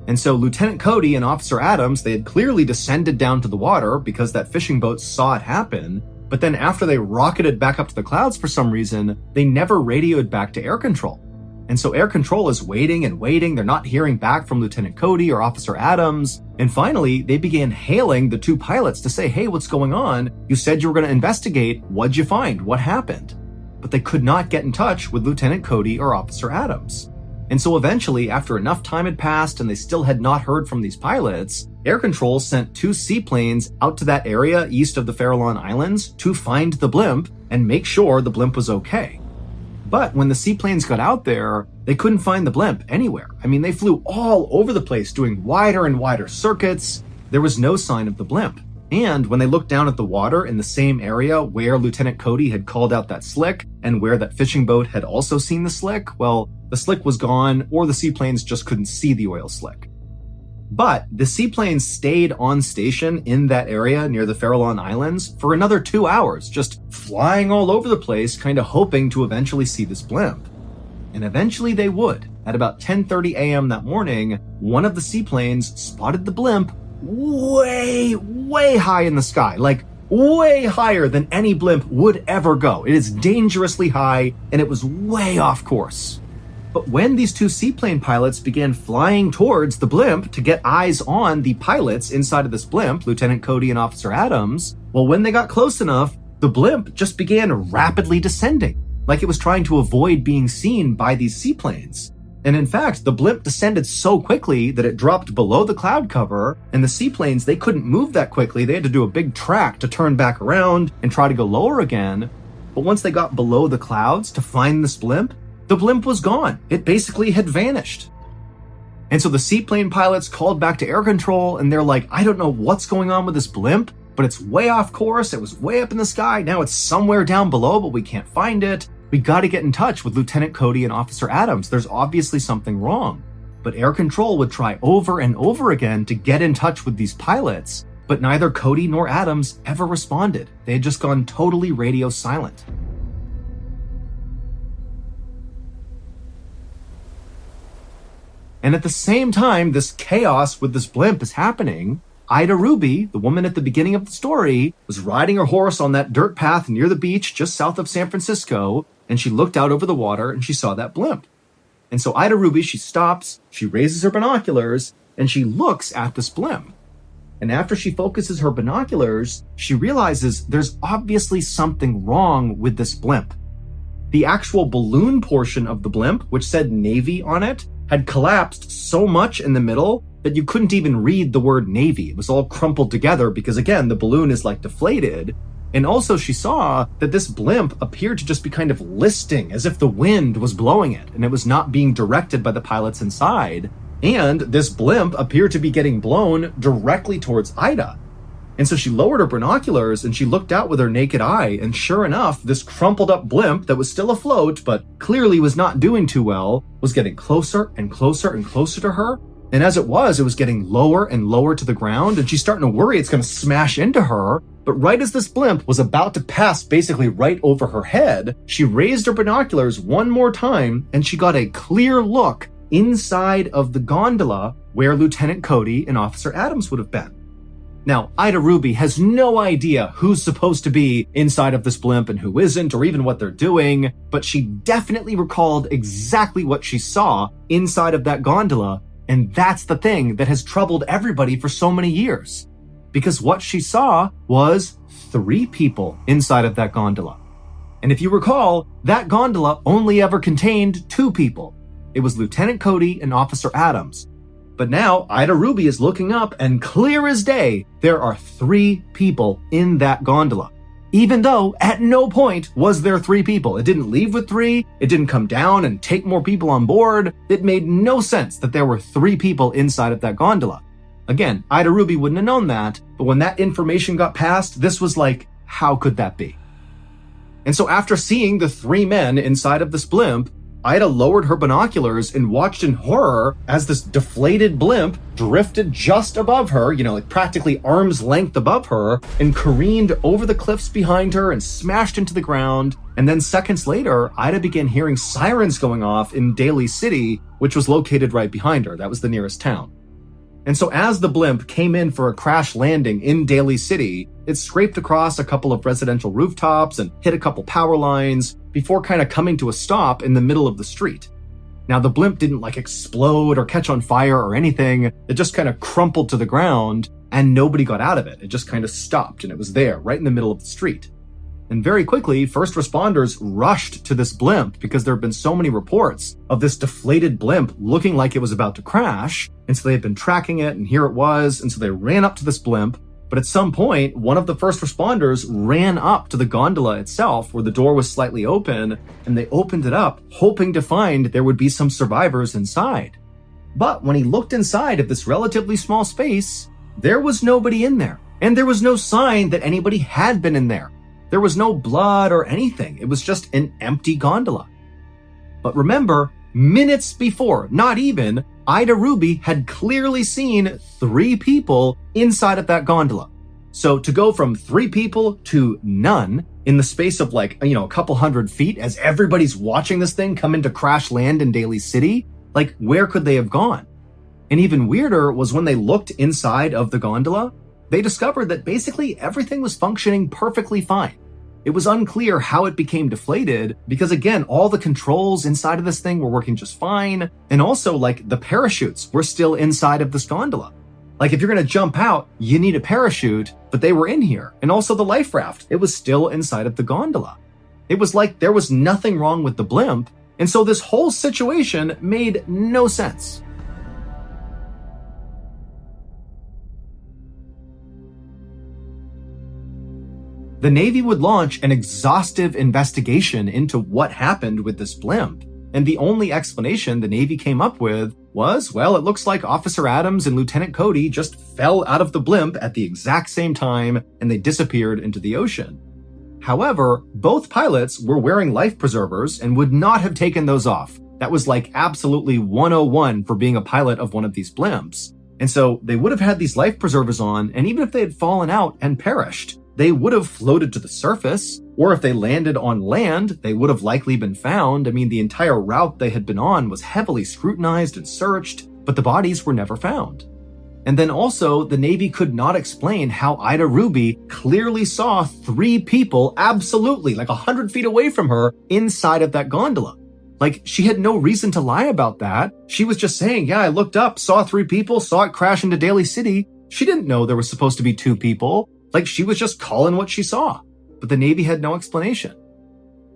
And so Lieutenant Cody and Officer Adams, they had clearly descended down to the water because that fishing boat saw it happen, but then after they rocketed back up to the clouds for some reason, they never radioed back to air control. And so air control is waiting and waiting. They're not hearing back from Lieutenant Cody or Officer Adams. And finally, they began hailing the two pilots to say, hey, what's going on? You said you were going to investigate. What'd you find? What happened? But they could not get in touch with Lieutenant Cody or Officer Adams. And so eventually, after enough time had passed and they still had not heard from these pilots, air control sent two seaplanes out to that area east of the Farallon Islands to find the blimp and make sure the blimp was okay. But when the seaplanes got out there, they couldn't find the blimp anywhere. I mean, they flew all over the place doing wider and wider circuits. There was no sign of the blimp. And when they looked down at the water in the same area where Lieutenant Cody had called out that slick and where that fishing boat had also seen the slick, well, the slick was gone or the seaplanes just couldn't see the oil slick. But the seaplanes stayed on station in that area near the Farallon Islands for another 2 hours, just flying all over the place, kind of hoping to eventually see this blimp. And eventually they would. At about 10:30 a.m. that morning, one of the seaplanes spotted the blimp way high in the sky, like way higher than any blimp would ever go. It is dangerously high, and it was way off course. But when these two seaplane pilots began flying towards the blimp to get eyes on the pilots inside of this blimp, Lieutenant Cody and Officer Adams, well, when they got close enough, the blimp just began rapidly descending, like it was trying to avoid being seen by these seaplanes. And in fact, the blimp descended so quickly that it dropped below the cloud cover, and the seaplanes, they couldn't move that quickly. They had to do a big track to turn back around and try to go lower again. But once they got below the clouds to find this blimp, the blimp was gone. It basically had vanished. And so the seaplane pilots called back to air control, and they're like, I don't know what's going on with this blimp, but it's way off course. It was way up in the sky. Now it's somewhere down below, but we can't find it. We got to get in touch with Lieutenant Cody and Officer Adams. There's obviously something wrong. But air control would try over and over again to get in touch with these pilots, but neither Cody nor Adams ever responded. They had just gone totally radio silent. And at the same time this chaos with this blimp is happening, Ida Ruby, the woman at the beginning of the story, was riding her horse on that dirt path near the beach just south of San Francisco, and she looked out over the water and she saw that blimp. And so Ida Ruby, she stops, she raises her binoculars, and she looks at this blimp. And after she focuses her binoculars, she realizes there's obviously something wrong with this blimp. The actual balloon portion of the blimp, which said Navy on it, had collapsed so much in the middle that you couldn't even read the word Navy. It was all crumpled together because, again, the balloon is like deflated. And also she saw that this blimp appeared to just be kind of listing as if the wind was blowing it and it was not being directed by the pilots inside. And this blimp appeared to be getting blown directly towards Ida. And so she lowered her binoculars and she looked out with her naked eye, and sure enough, this crumpled up blimp that was still afloat but clearly was not doing too well was getting closer and closer and closer to her. And as it was getting lower and lower to the ground, and she's starting to worry it's going to smash into her. But right as this blimp was about to pass basically right over her head, she raised her binoculars one more time and she got a clear look inside of the gondola where Lieutenant Cody and Officer Adams would have been. Now, Ida Ruby has no idea who's supposed to be inside of this blimp and who isn't, or even what they're doing, but she definitely recalled exactly what she saw inside of that gondola, and that's the thing that has troubled everybody for so many years. Because what she saw was 3 people inside of that gondola. And if you recall, that gondola only ever contained 2 people. It was Lieutenant Cody and Officer Adams. But now Ida Ruby is looking up, and clear as day, there are 3 people in that gondola. Even though at no point was there 3 people. It didn't leave with 3. It didn't come down and take more people on board. It made no sense that there were 3 people inside of that gondola. Again, Ida Ruby wouldn't have known that, but when that information got passed, this was like, how could that be? And so after seeing the 3 men inside of this blimp, Ida lowered her binoculars and watched in horror as this deflated blimp drifted just above her, like practically arm's length above her, and careened over the cliffs behind her and smashed into the ground. And then seconds later, Ida began hearing sirens going off in Daly City, which was located right behind her. That was the nearest town. And so as the blimp came in for a crash landing in Daly City, it scraped across a couple of residential rooftops and hit a couple power lines before kind of coming to a stop in the middle of the street. Now, the blimp didn't like explode or catch on fire or anything. It just kind of crumpled to the ground and nobody got out of it. It just kind of stopped and it was there right in the middle of the street. And very quickly, first responders rushed to this blimp because there have been so many reports of this deflated blimp looking like it was about to crash. And so they had been tracking it and here it was. And so they ran up to this blimp. But at some point, one of the first responders ran up to the gondola itself where the door was slightly open and they opened it up hoping to find there would be some survivors inside. But when he looked inside of this relatively small space, there was nobody in there. And there was no sign that anybody had been in there. There was no blood or anything. It was just an empty gondola. But remember, minutes before, not even, Ida Ruby had clearly seen 3 people inside of that gondola. So to go from 3 people to none in the space of a couple 100 feet as everybody's watching this thing come into crash land in Daly City, where could they have gone? And even weirder was when they looked inside of the gondola, they discovered that basically everything was functioning perfectly fine. It was unclear how it became deflated because, again, all the controls inside of this thing were working just fine. And also, the parachutes were still inside of this gondola. If you're going to jump out, you need a parachute, but they were in here. And also the life raft, it was still inside of the gondola. It was like there was nothing wrong with the blimp. And so this whole situation made no sense. The Navy would launch an exhaustive investigation into what happened with this blimp, and the only explanation the Navy came up with was, well, it looks like Officer Adams and Lieutenant Cody just fell out of the blimp at the exact same time and they disappeared into the ocean. However, both pilots were wearing life preservers and would not have taken those off. That was absolutely 101 for being a pilot of one of these blimps. And so they would have had these life preservers on, and even if they had fallen out and perished, they would have floated to the surface, or if they landed on land, they would have likely been found. I mean, the entire route they had been on was heavily scrutinized and searched, but the bodies were never found. And then also, the Navy could not explain how Ida Ruby clearly saw 3 people absolutely 100 feet away from her inside of that gondola. She had no reason to lie about that. She was just saying, yeah, I looked up, saw 3 people, saw it crash into Daly City. She didn't know there was supposed to be 2 people. She was just calling what she saw, but the Navy had no explanation.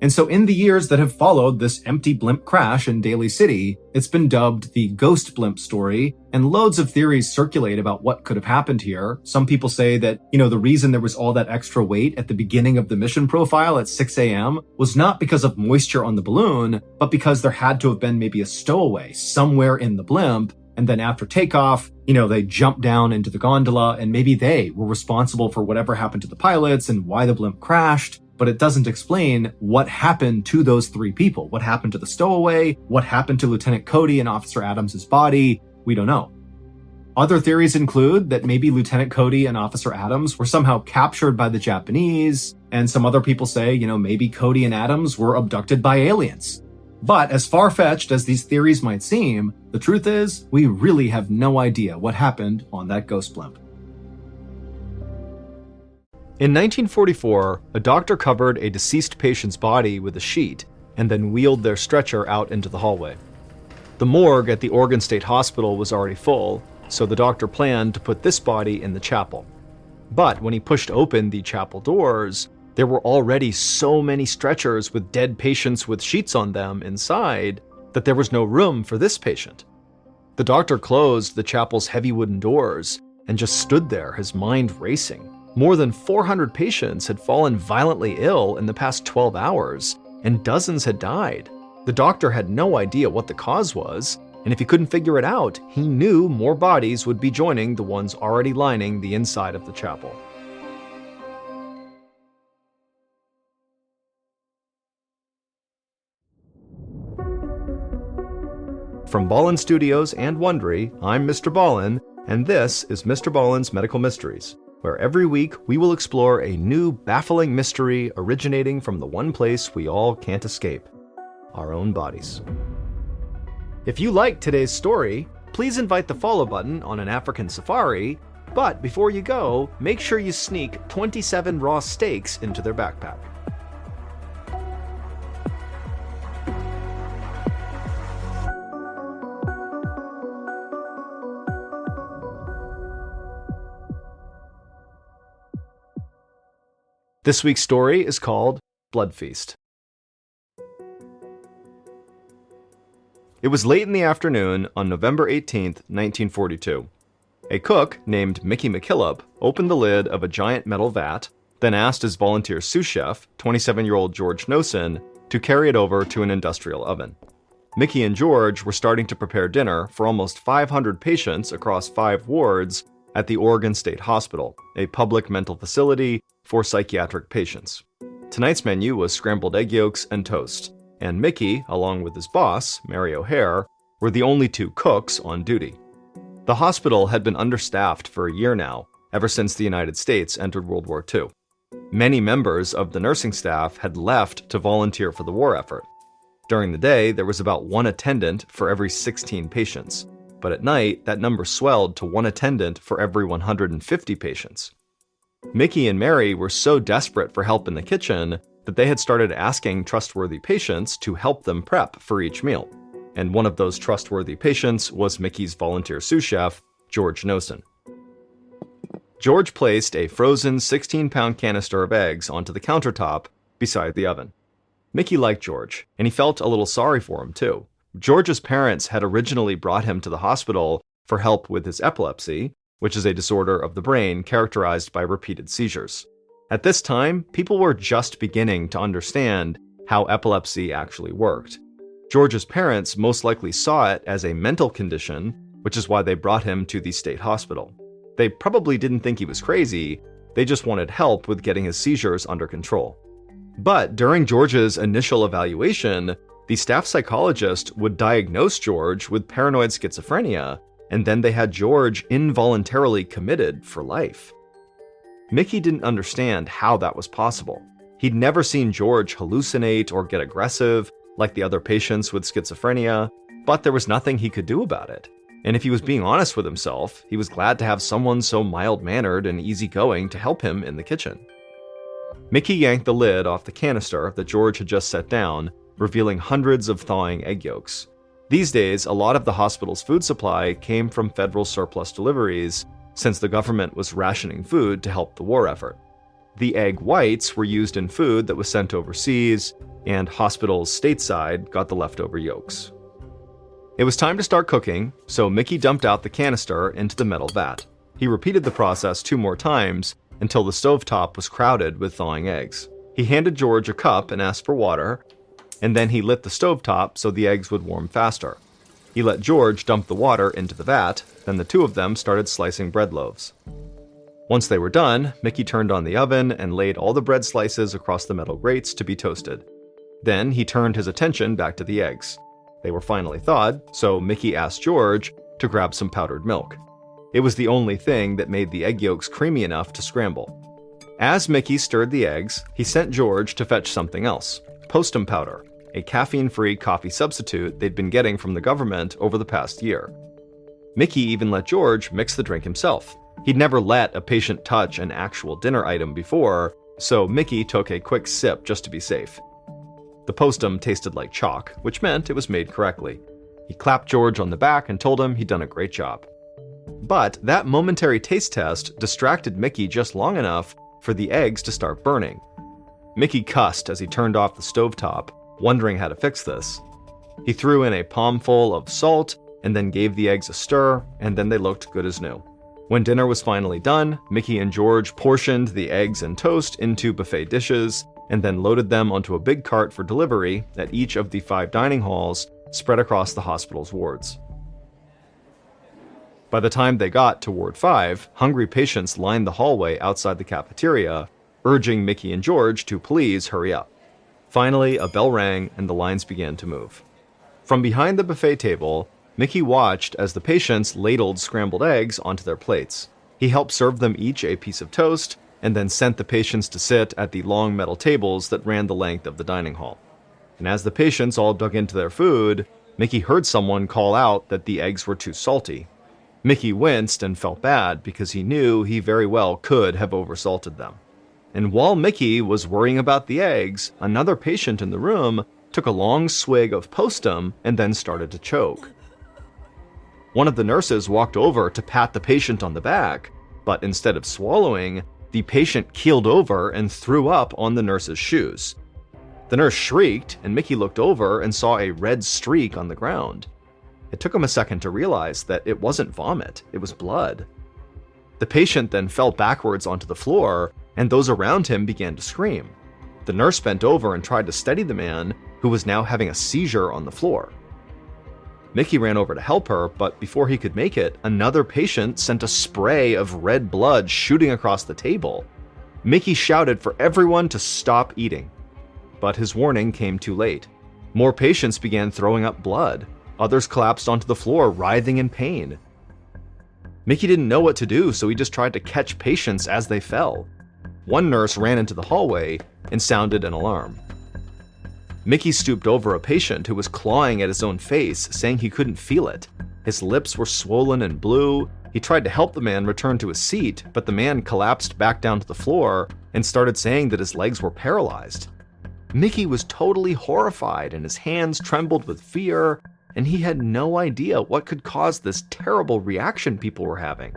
And so in the years that have followed this empty blimp crash in Daly City, it's been dubbed the ghost blimp story, and loads of theories circulate about what could have happened here. Some people say that, the reason there was all that extra weight at the beginning of the mission profile at 6 a.m. was not because of moisture on the balloon, but because there had to have been maybe a stowaway somewhere in the blimp. And then after takeoff, they jumped down into the gondola and maybe they were responsible for whatever happened to the pilots and why the blimp crashed. But it doesn't explain what happened to those 3 people. What happened to the stowaway? What happened to Lieutenant Cody and Officer Adams' body? We don't know. Other theories include that maybe Lieutenant Cody and Officer Adams were somehow captured by the Japanese. And some other people say, maybe Cody and Adams were abducted by aliens. But as far-fetched as these theories might seem, the truth is, we really have no idea what happened on that ghost blimp. In 1944, a doctor covered a deceased patient's body with a sheet and then wheeled their stretcher out into the hallway. The morgue at the Oregon State Hospital was already full, so the doctor planned to put this body in the chapel. But when he pushed open the chapel doors, there were already so many stretchers with dead patients with sheets on them inside that there was no room for this patient. The doctor closed the chapel's heavy wooden doors and just stood there, his mind racing. More than 400 patients had fallen violently ill in the past 12 hours, and dozens had died. The doctor had no idea what the cause was, and if he couldn't figure it out, he knew more bodies would be joining the ones already lining the inside of the chapel. From Ballen Studios and Wondery, I'm MrBallen, and this is MrBallen's Medical Mysteries, where every week we will explore a new baffling mystery originating from the one place we all can't escape, our own bodies. If you liked today's story, please invite the follow button on an African safari, but before you go, make sure you sneak 27 raw steaks into their backpack. This week's story is called Blood Feast. It was late in the afternoon on November 18th, 1942. A cook named Mickey McKillop opened the lid of a giant metal vat, then asked his volunteer sous chef, 27-year-old George Nosen, to carry it over to an industrial oven. Mickey and George were starting to prepare dinner for almost 500 patients across 5 wards at the Oregon State Hospital, a public mental facility for psychiatric patients. Tonight's menu was scrambled egg yolks and toast, and Mickey, along with his boss, Mary O'Hare, were the only 2 cooks on duty. The hospital had been understaffed for a year now, ever since the United States entered World War II. Many members of the nursing staff had left to volunteer for the war effort. During the day, there was about 1 attendant for every 16 patients, but at night, that number swelled to 1 attendant for every 150 patients. Mickey and Mary were so desperate for help in the kitchen that they had started asking trustworthy patients to help them prep for each meal. And one of those trustworthy patients was Mickey's volunteer sous chef, George Nosen. George placed a frozen 16-pound canister of eggs onto the countertop beside the oven. Mickey liked George, and he felt a little sorry for him too. George's parents had originally brought him to the hospital for help with his epilepsy, which is a disorder of the brain characterized by repeated seizures. At this time, people were just beginning to understand how epilepsy actually worked. George's parents most likely saw it as a mental condition, which is why they brought him to the state hospital. They probably didn't think he was crazy, they just wanted help with getting his seizures under control. But during George's initial evaluation, the staff psychologist would diagnose George with paranoid schizophrenia, and then they had George involuntarily committed for life. Mickey didn't understand how that was possible. He'd never seen George hallucinate or get aggressive like the other patients with schizophrenia, but there was nothing he could do about it. And if he was being honest with himself, he was glad to have someone so mild-mannered and easygoing to help him in the kitchen. Mickey yanked the lid off the canister that George had just set down, revealing hundreds of thawing egg yolks. These days, a lot of the hospital's food supply came from federal surplus deliveries, since the government was rationing food to help the war effort. The egg whites were used in food that was sent overseas, and hospitals stateside got the leftover yolks. It was time to start cooking, so Mickey dumped out the canister into the metal vat. He repeated the process 2 more times until the stovetop was crowded with thawing eggs. He handed George a cup and asked for water, and then he lit the stovetop so the eggs would warm faster. He let George dump the water into the vat, then the 2 of them started slicing bread loaves. Once they were done, Mickey turned on the oven and laid all the bread slices across the metal grates to be toasted. Then he turned his attention back to the eggs. They were finally thawed, so Mickey asked George to grab some powdered milk. It was the only thing that made the egg yolks creamy enough to scramble. As Mickey stirred the eggs, he sent George to fetch something else, postum powder, a caffeine-free coffee substitute they'd been getting from the government over the past year. Mickey even let George mix the drink himself. He'd never let a patient touch an actual dinner item before, so Mickey took a quick sip just to be safe. The postum tasted like chalk, which meant it was made correctly. He clapped George on the back and told him he'd done a great job. But that momentary taste test distracted Mickey just long enough for the eggs to start burning. Mickey cussed as he turned off the stovetop, wondering how to fix this. He threw in a palmful of salt and then gave the eggs a stir, and then they looked good as new. When dinner was finally done, Mickey and George portioned the eggs and toast into buffet dishes and then loaded them onto a big cart for delivery at each of the 5 dining halls spread across the hospital's wards. By the time they got to Ward 5, hungry patients lined the hallway outside the cafeteria, urging Mickey and George to please hurry up. Finally, a bell rang and the lines began to move. From behind the buffet table, Mickey watched as the patients ladled scrambled eggs onto their plates. He helped serve them each a piece of toast, and then sent the patients to sit at the long metal tables that ran the length of the dining hall. And as the patients all dug into their food, Mickey heard someone call out that the eggs were too salty. Mickey winced and felt bad because he knew he very well could have oversalted them. And while Mickey was worrying about the eggs, another patient in the room took a long swig of postum and then started to choke. One of the nurses walked over to pat the patient on the back, but instead of swallowing, The patient keeled over and threw up on the nurse's shoes. The nurse shrieked, and Mickey looked over and saw a red streak on the ground. It took him a second to realize that it wasn't vomit, it was blood. The patient then fell backwards onto the floor, and those around him began to scream. The nurse bent over and tried to steady the man, who was now having a seizure on the floor. Mickey ran over to help her, but before he could make it, another patient sent a spray of red blood shooting across the table. Mickey shouted for everyone to stop eating. But his warning came too late. More patients began throwing up blood. Others collapsed onto the floor, writhing in pain. Mickey didn't know what to do, so he just tried to catch patients as they fell. One nurse ran into the hallway and sounded an alarm. Mickey stooped over a patient who was clawing at his own face, saying he couldn't feel it. His lips were swollen and blue. He tried to help the man return to his seat, but the man collapsed back down to the floor and started saying that his legs were paralyzed. Mickey was totally horrified, and his hands trembled with fear, and he had no idea what could cause this terrible reaction people were having.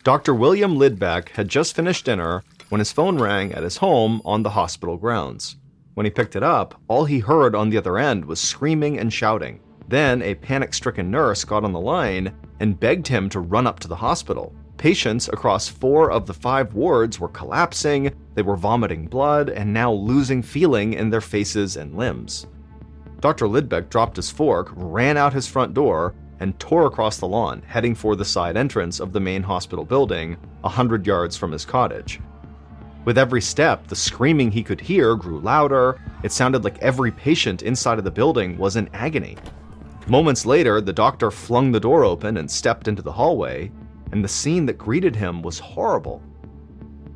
Dr. William Lidbeck had just finished dinner when his phone rang at his home on the hospital grounds. When he picked it up, all he heard on the other end was screaming and shouting. Then a panic-stricken nurse got on the line and begged him to run up to the hospital. Patients across 4 of the 5 wards were collapsing, they were vomiting blood, and now losing feeling in their faces and limbs. Dr. Lidbeck dropped his fork, ran out his front door, and tore across the lawn, heading for the side entrance of the main hospital building, 100 yards from his cottage. With every step, the screaming he could hear grew louder. It sounded like every patient inside of the building was in agony. Moments later, the doctor flung the door open and stepped into the hallway, and the scene that greeted him was horrible.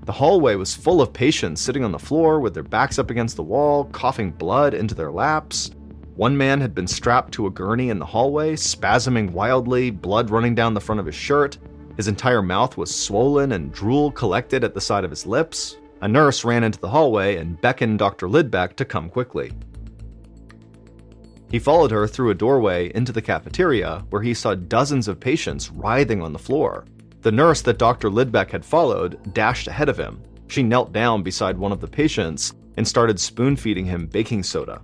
The hallway was full of patients sitting on the floor with their backs up against the wall, coughing blood into their laps. One man had been strapped to a gurney in the hallway, spasming wildly, blood running down the front of his shirt. His entire mouth was swollen and drool collected at the side of his lips. A nurse ran into the hallway and beckoned Dr. Lidbeck to come quickly. He followed her through a doorway into the cafeteria, where he saw dozens of patients writhing on the floor. The nurse that Dr. Lidbeck had followed dashed ahead of him. She knelt down beside one of the patients and started spoon-feeding him baking soda.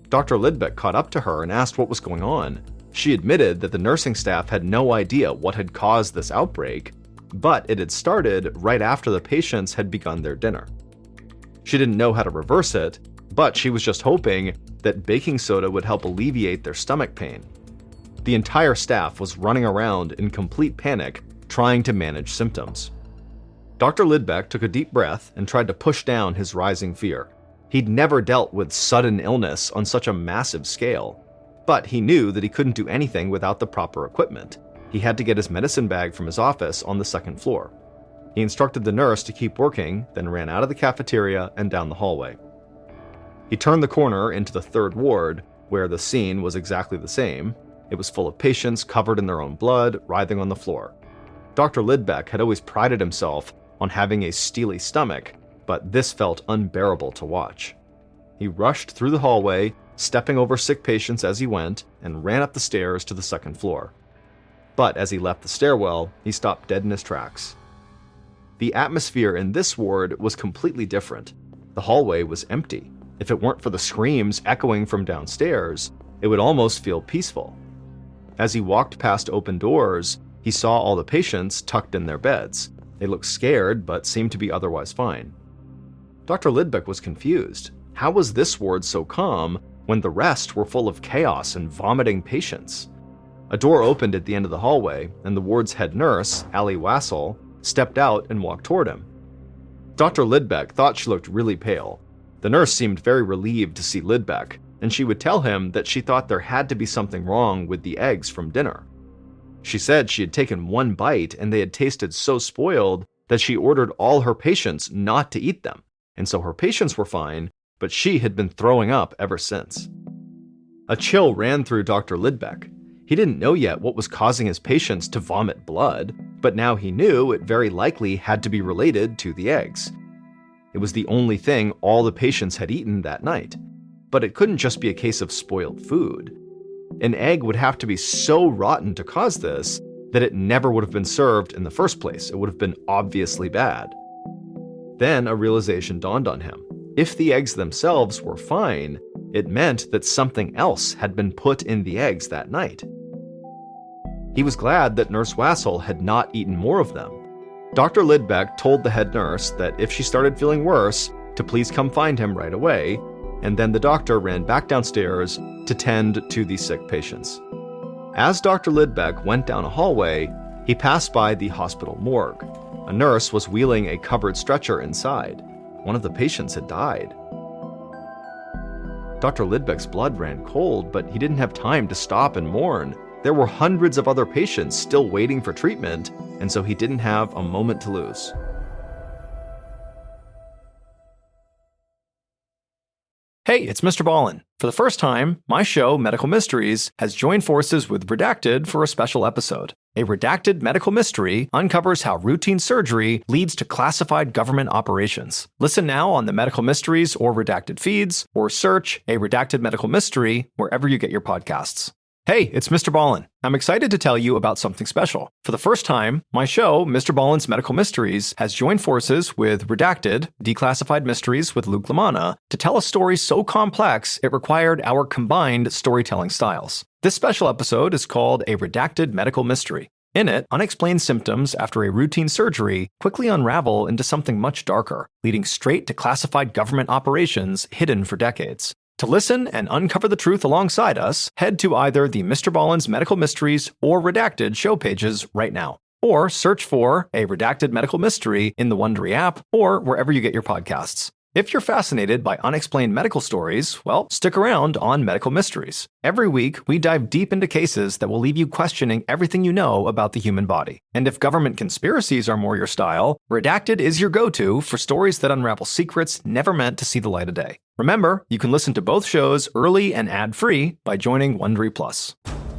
Dr. Lidbeck caught up to her and asked what was going on. She admitted that the nursing staff had no idea what had caused this outbreak, but it had started right after the patients had begun their dinner. She didn't know how to reverse it, but she was just hoping that baking soda would help alleviate their stomach pain. The entire staff was running around in complete panic, trying to manage symptoms. Dr. Lidbeck took a deep breath and tried to push down his rising fear. He'd never dealt with sudden illness on such a massive scale, but he knew that he couldn't do anything without the proper equipment. He had to get his medicine bag from his office on the second floor. He instructed the nurse to keep working, then ran out of the cafeteria and down the hallway. He turned the corner into the 3rd ward, where the scene was exactly the same. It was full of patients covered in their own blood, writhing on the floor. Dr. Lidbeck had always prided himself on having a steely stomach, but this felt unbearable to watch. He rushed through the hallway, stepping over sick patients as he went, and ran up the stairs to the 2nd floor. But as he left the stairwell, he stopped dead in his tracks. The atmosphere in this ward was completely different. The hallway was empty. If it weren't for the screams echoing from downstairs, it would almost feel peaceful. As he walked past open doors, he saw all the patients tucked in their beds. They looked scared, but seemed to be otherwise fine. Dr. Lidbeck was confused. How was this ward so calm when the rest were full of chaos and vomiting patients? A door opened at the end of the hallway, and the ward's head nurse, Allie Wassel, stepped out and walked toward him. Dr. Lidbeck thought she looked really pale. The nurse seemed very relieved to see Lidbeck, and she would tell him that she thought there had to be something wrong with the eggs from dinner. She said she had taken one bite and they had tasted so spoiled that she ordered all her patients not to eat them, and so her patients were fine, but she had been throwing up ever since. A chill ran through Dr. Lidbeck. He didn't know yet what was causing his patients to vomit blood, but now he knew it very likely had to be related to the eggs. It was the only thing all the patients had eaten that night. But it couldn't just be a case of spoiled food. An egg would have to be so rotten to cause this that it never would have been served in the first place. It would have been obviously bad. Then a realization dawned on him. If the eggs themselves were fine, it meant that something else had been put in the eggs that night. He was glad that Nurse Wassel had not eaten more of them. Dr. Lidbeck told the head nurse that if she started feeling worse, to please come find him right away, and then the doctor ran back downstairs to tend to the sick patients. As Dr. Lidbeck went down a hallway, he passed by the hospital morgue. A nurse was wheeling a covered stretcher inside. One of the patients had died. Dr. Lidbeck's blood ran cold, but he didn't have time to stop and mourn. There were hundreds of other patients still waiting for treatment, and so he didn't have a moment to lose. Hey, it's MrBallen. For the first time, my show, Medical Mysteries, has joined forces with Redacted for a special episode. A redacted medical mystery uncovers how routine surgery leads to classified government operations. Listen now on the Medical Mysteries or Redacted feeds, or search A Redacted Medical Mystery wherever you get your podcasts. Hey, it's MrBallen. I'm excited to tell you about something special. For the first time, my show, MrBallen's Medical Mysteries, has joined forces with Redacted, Declassified Mysteries with Luke LaManna, to tell a story so complex it required our combined storytelling styles. This special episode is called A Redacted Medical Mystery. In it, unexplained symptoms after a routine surgery quickly unravel into something much darker, leading straight to classified government operations hidden for decades. To listen and uncover the truth alongside us, head to either the MrBallen's Medical Mysteries or Redacted show pages right now. Or search for A Redacted Medical Mystery in the Wondery app or wherever you get your podcasts. If you're fascinated by unexplained medical stories, well, stick around on Medical Mysteries. Every week, we dive deep into cases that will leave you questioning everything you know about the human body. And if government conspiracies are more your style, Redacted is your go-to for stories that unravel secrets never meant to see the light of day. Remember, you can listen to both shows early and ad-free by joining Wondery Plus.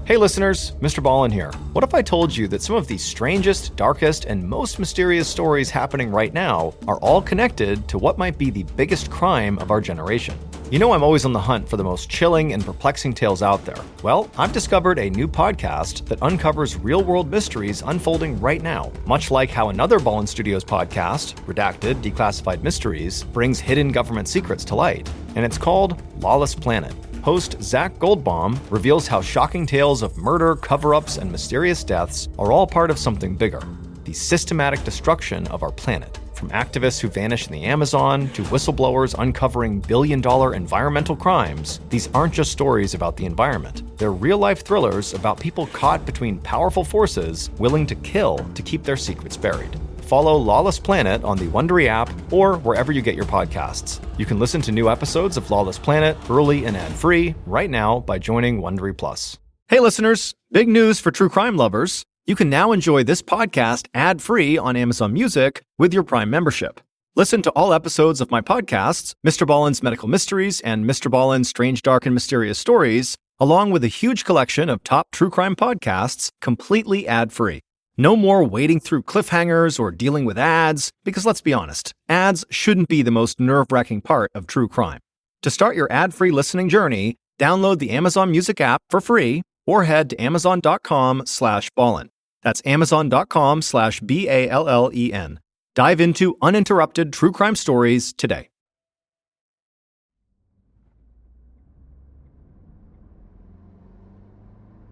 Hey listeners, MrBallen here. What if I told you that some of the strangest, darkest, and most mysterious stories happening right now are all connected to what might be the biggest crime of our generation? You know I'm always on the hunt for the most chilling and perplexing tales out there. Well, I've discovered a new podcast that uncovers real-world mysteries unfolding right now, much like how another Ballen Studios podcast, Redacted, Declassified Mysteries, brings hidden government secrets to light. And it's called Lawless Planet. Host Zach Goldbaum reveals how shocking tales of murder, cover-ups, and mysterious deaths are all part of something bigger, the systematic destruction of our planet. From activists who vanish in the Amazon to whistleblowers uncovering billion-dollar environmental crimes, these aren't just stories about the environment. They're real-life thrillers about people caught between powerful forces willing to kill to keep their secrets buried. Follow Lawless Planet on the Wondery app or wherever you get your podcasts. You can listen to new episodes of Lawless Planet early and ad-free right now by joining Wondery Plus. Hey listeners, big news for true crime lovers. You can now enjoy this podcast ad-free on Amazon Music with your Prime membership. Listen to all episodes of my podcasts, MrBallen's Medical Mysteries and MrBallen's Strange, Dark, and Mysterious Stories, along with a huge collection of top true crime podcasts, completely ad-free. No more wading through cliffhangers or dealing with ads, because let's be honest, ads shouldn't be the most nerve-wracking part of true crime. To start your ad-free listening journey, download the Amazon Music app for free or head to amazon.com/ballen. That's amazon.com/BALLEN. Dive into uninterrupted true crime stories today.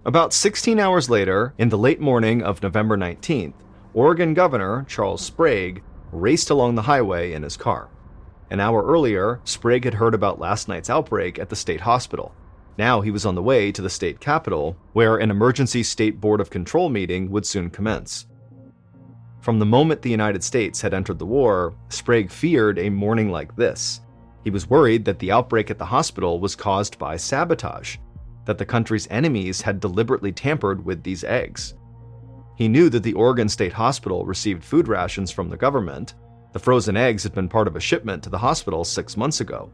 About 16 hours later, in the late morning of November 19th, Oregon Governor Charles Sprague raced along the highway in his car. An hour earlier, Sprague had heard about last night's outbreak at the state hospital. Now he was on the way to the state capitol, where an emergency State Board of Control meeting would soon commence. From the moment the United States had entered the war, Sprague feared a morning like this. He was worried that the outbreak at the hospital was caused by sabotage, that the country's enemies had deliberately tampered with these eggs. He knew that the Oregon State Hospital received food rations from the government. The frozen eggs had been part of a shipment to the hospital 6 months ago.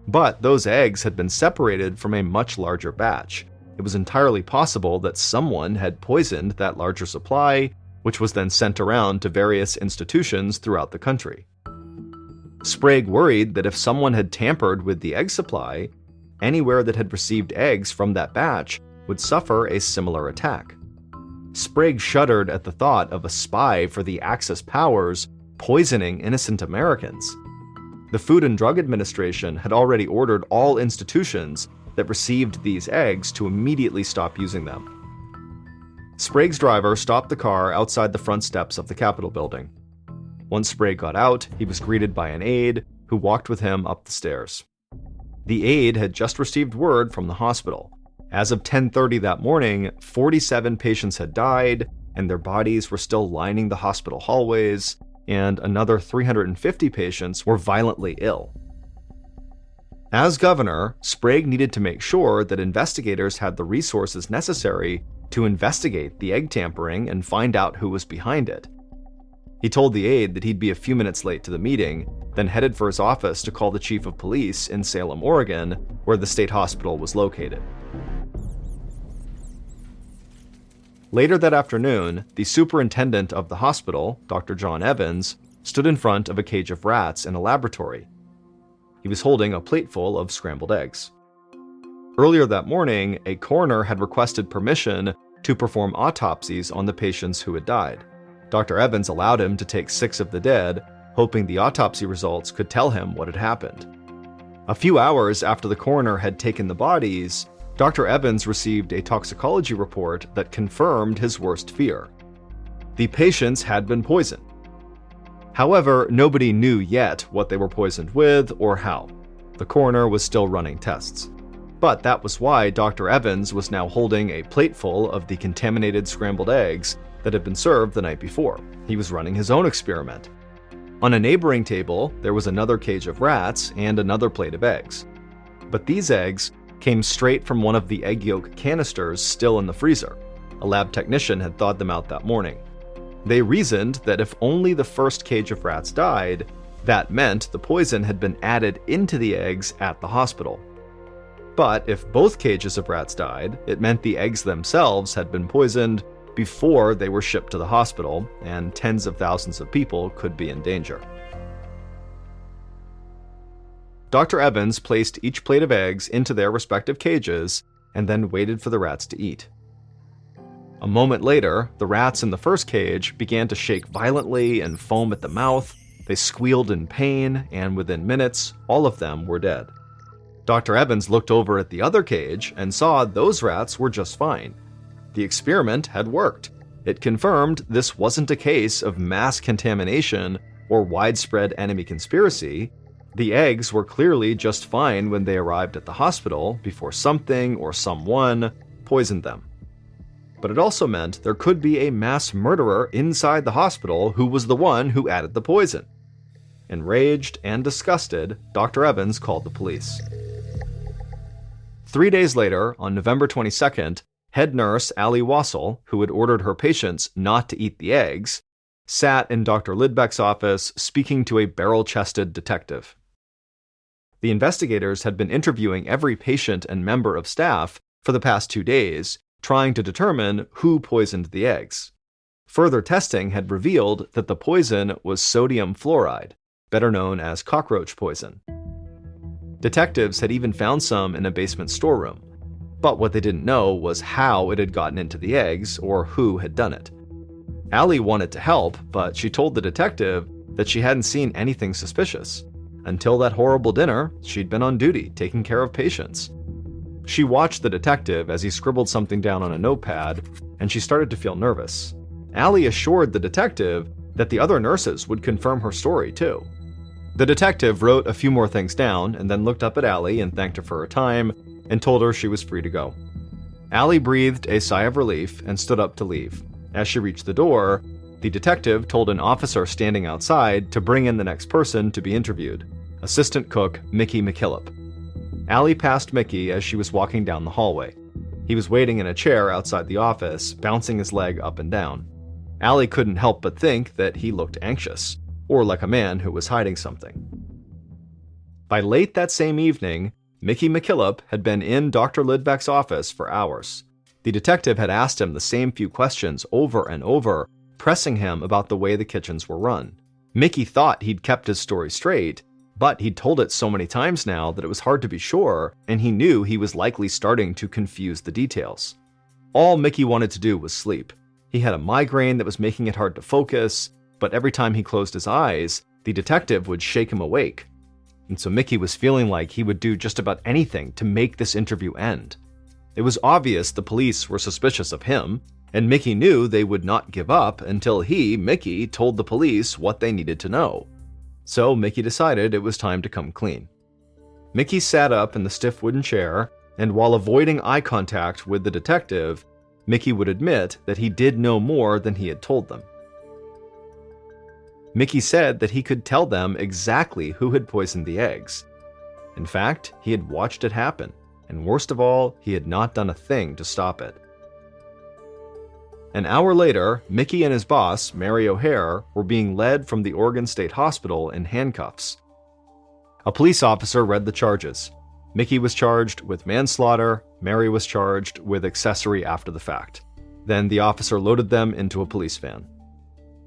But those eggs had been separated from a much larger batch. It was entirely possible that someone had poisoned that larger supply, which was then sent around to various institutions throughout the country. Sprague worried that if someone had tampered with the egg supply, anywhere that had received eggs from that batch would suffer a similar attack. Sprague shuddered at the thought of a spy for the Axis powers poisoning innocent Americans. The Food and Drug Administration had already ordered all institutions that received these eggs to immediately stop using them. Sprague's driver stopped the car outside the front steps of the Capitol building. Once Sprague got out, he was greeted by an aide who walked with him up the stairs. The aide had just received word from the hospital. As of 10:30 that morning, 47 patients had died, and their bodies were still lining the hospital hallways, and another 350 patients were violently ill. As governor, Sprague needed to make sure that investigators had the resources necessary to investigate the egg tampering and find out who was behind it. He told the aide that he'd be a few minutes late to the meeting, then headed for his office to call the chief of police in Salem, Oregon, where the state hospital was located. Later that afternoon, the superintendent of the hospital, Dr. John Evans, stood in front of a cage of rats in a laboratory. He was holding a plateful of scrambled eggs. Earlier that morning, a coroner had requested permission to perform autopsies on the patients who had died. Dr. Evans allowed him to take 6 of the dead, hoping the autopsy results could tell him what had happened. A few hours after the coroner had taken the bodies, Dr. Evans received a toxicology report that confirmed his worst fear. The patients had been poisoned. However, nobody knew yet what they were poisoned with or how. The coroner was still running tests. But that was why Dr. Evans was now holding a plateful of the contaminated scrambled eggs that had been served the night before. He was running his own experiment. On a neighboring table, there was another cage of rats and another plate of eggs. But these eggs came straight from one of the egg yolk canisters still in the freezer. A lab technician had thawed them out that morning. They reasoned that if only the first cage of rats died, that meant the poison had been added into the eggs at the hospital. But if both cages of rats died, it meant the eggs themselves had been poisoned before they were shipped to the hospital, and tens of thousands of people could be in danger. Dr. Evans placed each plate of eggs into their respective cages and then waited for the rats to eat. A moment later, the rats in the first cage began to shake violently and foam at the mouth. They squealed in pain, and within minutes, all of them were dead. Dr. Evans looked over at the other cage and saw those rats were just fine. The experiment had worked. It confirmed this wasn't a case of mass contamination or widespread enemy conspiracy. The eggs were clearly just fine when they arrived at the hospital before something or someone poisoned them. But it also meant there could be a mass murderer inside the hospital who was the one who added the poison. Enraged and disgusted, Dr. Evans called the police. 3 days later, on November 22nd, head nurse Allie Wassel, who had ordered her patients not to eat the eggs, sat in Dr. Lidbeck's office speaking to a barrel-chested detective. The investigators had been interviewing every patient and member of staff for the past 2 days, trying to determine who poisoned the eggs. Further testing had revealed that the poison was sodium fluoride, better known as cockroach poison. Detectives had even found some in a basement storeroom, but what they didn't know was how it had gotten into the eggs or who had done it. Allie wanted to help, but she told the detective that she hadn't seen anything suspicious. Until that horrible dinner, she'd been on duty, taking care of patients. She watched the detective as he scribbled something down on a notepad, and she started to feel nervous. Allie assured the detective that the other nurses would confirm her story, too. The detective wrote a few more things down and then looked up at Allie and thanked her for her time and told her she was free to go. Allie breathed a sigh of relief and stood up to leave. As she reached the door, the detective told an officer standing outside to bring in the next person to be interviewed, assistant cook Mickey McKillop. Allie passed Mickey as she was walking down the hallway. He was waiting in a chair outside the office, bouncing his leg up and down. Allie couldn't help but think that he looked anxious, or like a man who was hiding something. By late that same evening, Mickey McKillop had been in Dr. Lidbeck's office for hours. The detective had asked him the same few questions over and over, pressing him about the way the kitchens were run. Mickey thought he'd kept his story straight, but he'd told it so many times now that it was hard to be sure, and he knew he was likely starting to confuse the details. All Mickey wanted to do was sleep. He had a migraine that was making it hard to focus, but every time he closed his eyes, the detective would shake him awake. And so Mickey was feeling like he would do just about anything to make this interview end. It was obvious the police were suspicious of him, and Mickey knew they would not give up until he, Mickey, told the police what they needed to know. So Mickey decided it was time to come clean. Mickey sat up in the stiff wooden chair, and while avoiding eye contact with the detective, Mickey would admit that he did know more than he had told them. Mickey said that he could tell them exactly who had poisoned the eggs. In fact, he had watched it happen, and worst of all, he had not done a thing to stop it. An hour later, Mickey and his boss, Mary O'Hare, were being led from the Oregon State Hospital in handcuffs. A police officer read the charges. Mickey was charged with manslaughter, Mary was charged with accessory after the fact. Then the officer loaded them into a police van.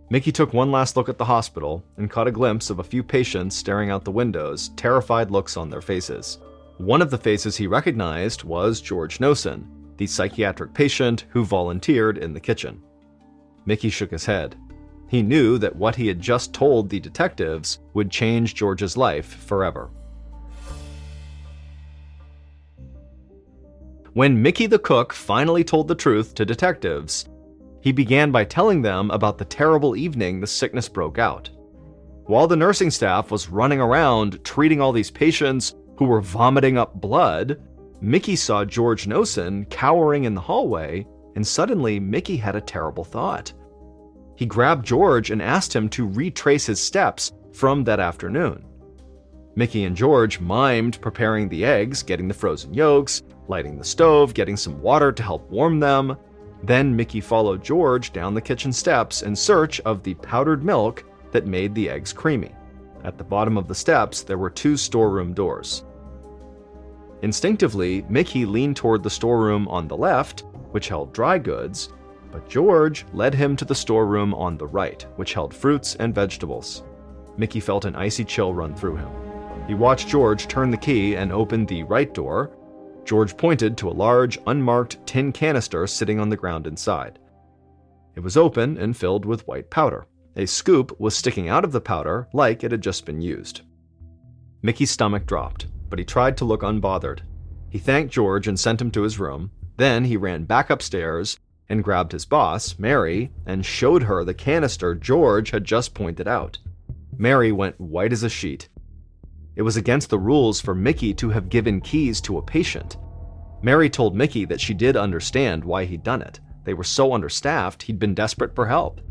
Mickey took one last look at the hospital and caught a glimpse of a few patients staring out the windows, terrified looks on their faces. One of the faces he recognized was George Nosen, the psychiatric patient who volunteered in the kitchen. Mickey shook his head. He knew that what he had just told the detectives would change George's life forever. When Mickey the cook finally told the truth to detectives, he began by telling them about the terrible evening the sickness broke out. While the nursing staff was running around treating all these patients who were vomiting up blood, Mickey saw George Nosen cowering in the hallway, and suddenly Mickey had a terrible thought. He grabbed George and asked him to retrace his steps from that afternoon. Mickey and George mimed preparing the eggs, getting the frozen yolks, lighting the stove, getting some water to help warm them. Then Mickey followed George down the kitchen steps in search of the powdered milk that made the eggs creamy. At the bottom of the steps, there were 2 storeroom doors. Instinctively, Mickey leaned toward the storeroom on the left, which held dry goods, but George led him to the storeroom on the right, which held fruits and vegetables. Mickey felt an icy chill run through him. He watched George turn the key and open the right door. George pointed to a large, unmarked tin canister sitting on the ground inside. It was open and filled with white powder. A scoop was sticking out of the powder like it had just been used. Mickey's stomach dropped, but he tried to look unbothered. He thanked George and sent him to his room. Then he ran back upstairs and grabbed his boss, Mary, and showed her the canister George had just pointed out. Mary went white as a sheet. It was against the rules for Mickey to have given keys to a patient. Mary told Mickey that she did understand why he'd done it. They were so understaffed, he'd been desperate for help.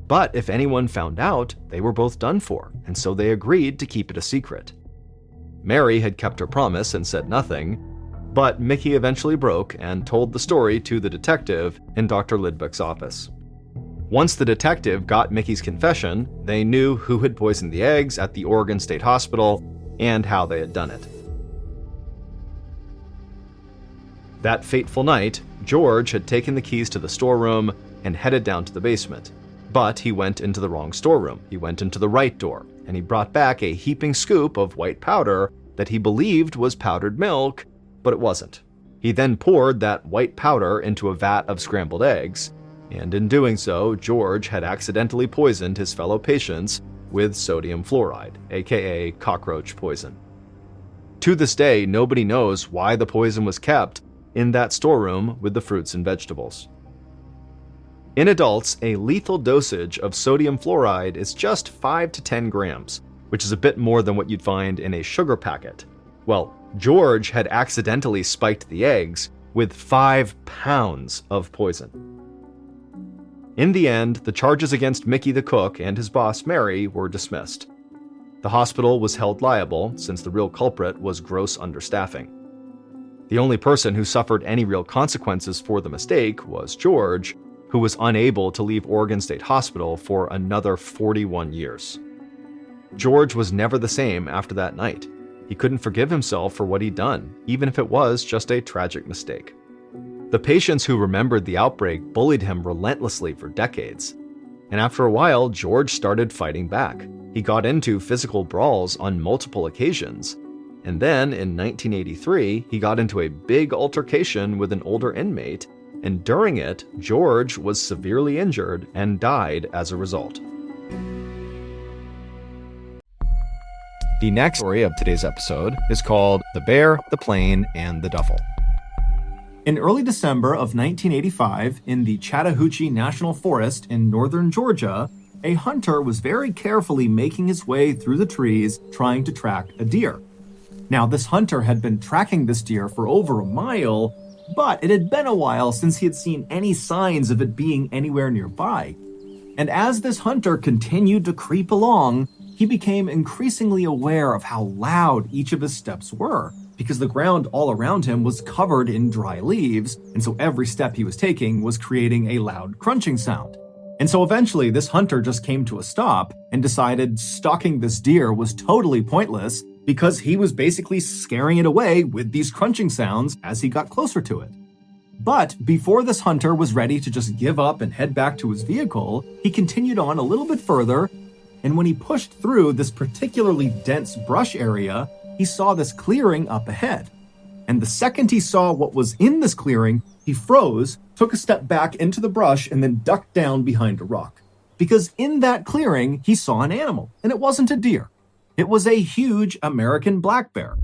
But if anyone found out, they were both done for, and so they agreed to keep it a secret. Mary had kept her promise and said nothing, but Mickey eventually broke and told the story to the detective in Dr. Lidbeck's office. Once the detective got Mickey's confession, they knew who had poisoned the eggs at the Oregon State Hospital and how they had done it. That fateful night, George had taken the keys to the storeroom and headed down to the basement. But he went into the wrong storeroom. He went into the right door, and he brought back a heaping scoop of white powder that he believed was powdered milk, but it wasn't. He then poured that white powder into a vat of scrambled eggs, and in doing so, George had accidentally poisoned his fellow patients with sodium fluoride, aka cockroach poison. To this day, nobody knows why the poison was kept in that storeroom with the fruits and vegetables. In adults, a lethal dosage of sodium fluoride is just 5 to 10 grams, which is a bit more than what you'd find in a sugar packet. Well, George had accidentally spiked the eggs with 5 pounds of poison. In the end, the charges against Mickey the cook and his boss Mary were dismissed. The hospital was held liable since the real culprit was gross understaffing. The only person who suffered any real consequences for the mistake was George, who was unable to leave Oregon State Hospital for another 41 years. George was never the same after that night. He couldn't forgive himself for what he'd done, even if it was just a tragic mistake. The patients who remembered the outbreak bullied him relentlessly for decades, and after a while, George started fighting back. He got into physical brawls on multiple occasions, and then in 1983, he got into a big altercation with an older inmate and during it, George was severely injured and died as a result. The next story of today's episode is called The Bear, the Plane, and the Duffel. In early December of 1985, in the Chattahoochee National Forest in northern Georgia, a hunter was very carefully making his way through the trees trying to track a deer. Now, this hunter had been tracking this deer for over a mile, but it had been a while since he had seen any signs of it being anywhere nearby. And as this hunter continued to creep along, he became increasingly aware of how loud each of his steps were, because the ground all around him was covered in dry leaves, and so every step he was taking was creating a loud crunching sound. And so eventually this hunter just came to a stop and decided stalking this deer was totally pointless because he was basically scaring it away with these crunching sounds as he got closer to it. But before this hunter was ready to just give up and head back to his vehicle, he continued on a little bit further, and when he pushed through this particularly dense brush area, he saw this clearing up ahead. And the second he saw what was in this clearing, he froze, took a step back into the brush, and then ducked down behind a rock. Because in that clearing, he saw an animal, and it wasn't a deer. It was a huge American black bear.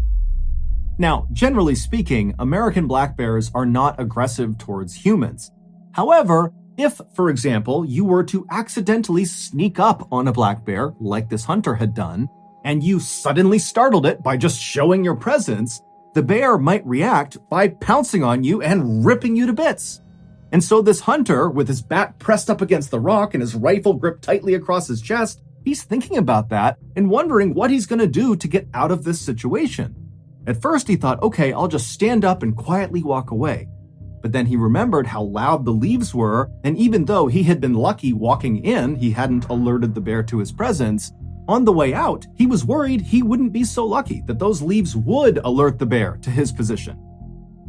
Now, generally speaking, American black bears are not aggressive towards humans. However, if, for example, you were to accidentally sneak up on a black bear, like this hunter had done, and you suddenly startled it by just showing your presence, the bear might react by pouncing on you and ripping you to bits. And so this hunter, with his back pressed up against the rock and his rifle gripped tightly across his chest, he's thinking about that and wondering what he's going to do to get out of this situation. At first he thought, okay, I'll just stand up and quietly walk away. But then he remembered how loud the leaves were, and even though he had been lucky walking in, he hadn't alerted the bear to his presence. On the way out, he was worried he wouldn't be so lucky, that those leaves would alert the bear to his position.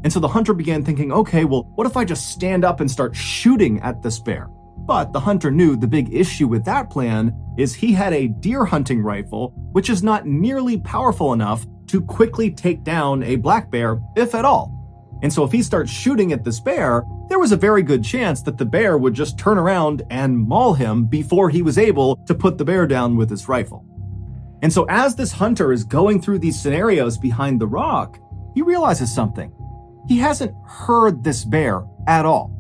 And so the hunter began thinking, okay, well, what if I just stand up and start shooting at this bear? But the hunter knew the big issue with that plan is he had a deer hunting rifle, which is not nearly powerful enough to quickly take down a black bear, if at all. And so if he starts shooting at this bear, there was a very good chance that the bear would just turn around and maul him before he was able to put the bear down with his rifle. And so as this hunter is going through these scenarios behind the rock, he realizes something. He hasn't heard this bear at all.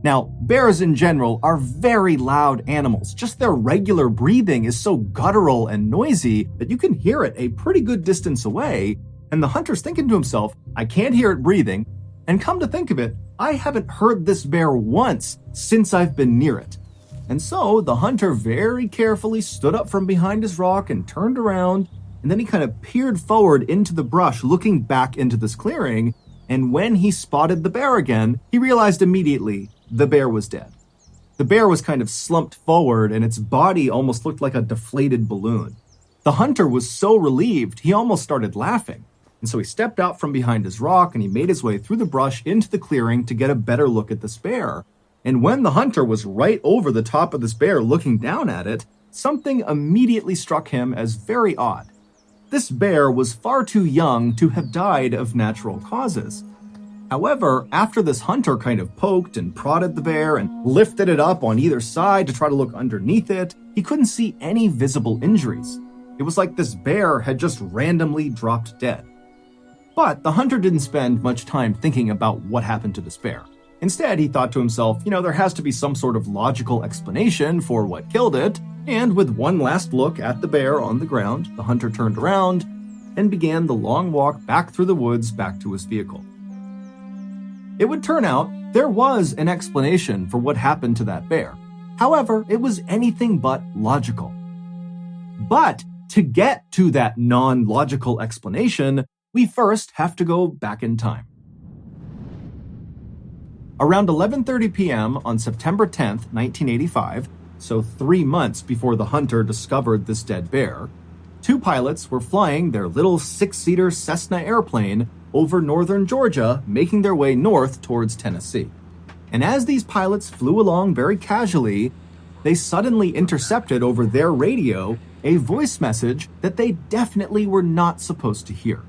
Now, bears in general are very loud animals. Just their regular breathing is so guttural and noisy that you can hear it a pretty good distance away. And the hunter's thinking to himself, I can't hear it breathing. And come to think of it, I haven't heard this bear once since I've been near it. And so the hunter very carefully stood up from behind his rock and turned around. And then he kind of peered forward into the brush, looking back into this clearing. And when he spotted the bear again, he realized immediately the bear was dead. The bear was kind of slumped forward and its body almost looked like a deflated balloon. The hunter was so relieved, he almost started laughing. And so he stepped out from behind his rock and he made his way through the brush into the clearing to get a better look at this bear. And when the hunter was right over the top of this bear looking down at it, something immediately struck him as very odd. This bear was far too young to have died of natural causes. However, after this hunter kind of poked and prodded the bear and lifted it up on either side to try to look underneath it, he couldn't see any visible injuries. It was like this bear had just randomly dropped dead. But the hunter didn't spend much time thinking about what happened to this bear. Instead, he thought to himself, there has to be some sort of logical explanation for what killed it. And with one last look at the bear on the ground, the hunter turned around and began the long walk back through the woods back to his vehicle. It would turn out there was an explanation for what happened to that bear. However, it was anything but logical. But to get to that non-logical explanation, we first have to go back in time. Around 11:30 p.m. on September 10th, 1985, so 3 months before the hunter discovered this dead bear, two pilots were flying their little 6-seater Cessna airplane over northern Georgia, making their way north towards Tennessee. And as these pilots flew along very casually, they suddenly intercepted over their radio a voice message that they definitely were not supposed to hear.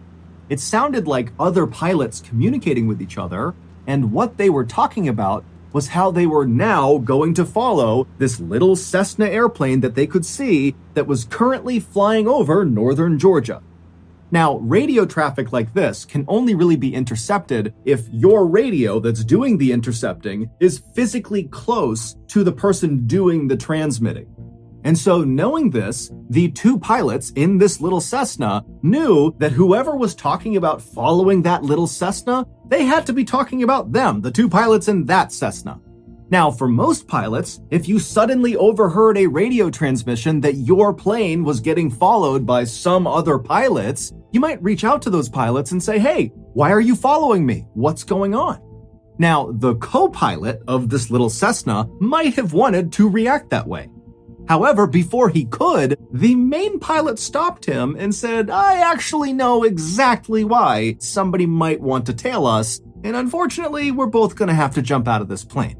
It sounded like other pilots communicating with each other, And what they were talking about was how they were now going to follow this little Cessna airplane that they could see that was currently flying over northern Georgia. Now, radio traffic like this can only really be intercepted if your radio that's doing the intercepting is physically close to the person doing the transmitting. And so knowing this, the two pilots in this little Cessna knew that whoever was talking about following that little Cessna, they had to be talking about them, the two pilots in that Cessna. Now, for most pilots, if you suddenly overheard a radio transmission that your plane was getting followed by some other pilots, you might reach out to those pilots and say, "Hey, why are you following me? What's going on?" Now, the co-pilot of this little Cessna might have wanted to react that way. However, before he could, the main pilot stopped him and said, "I actually know exactly why somebody might want to tail us, and unfortunately, we're both going to have to jump out of this plane."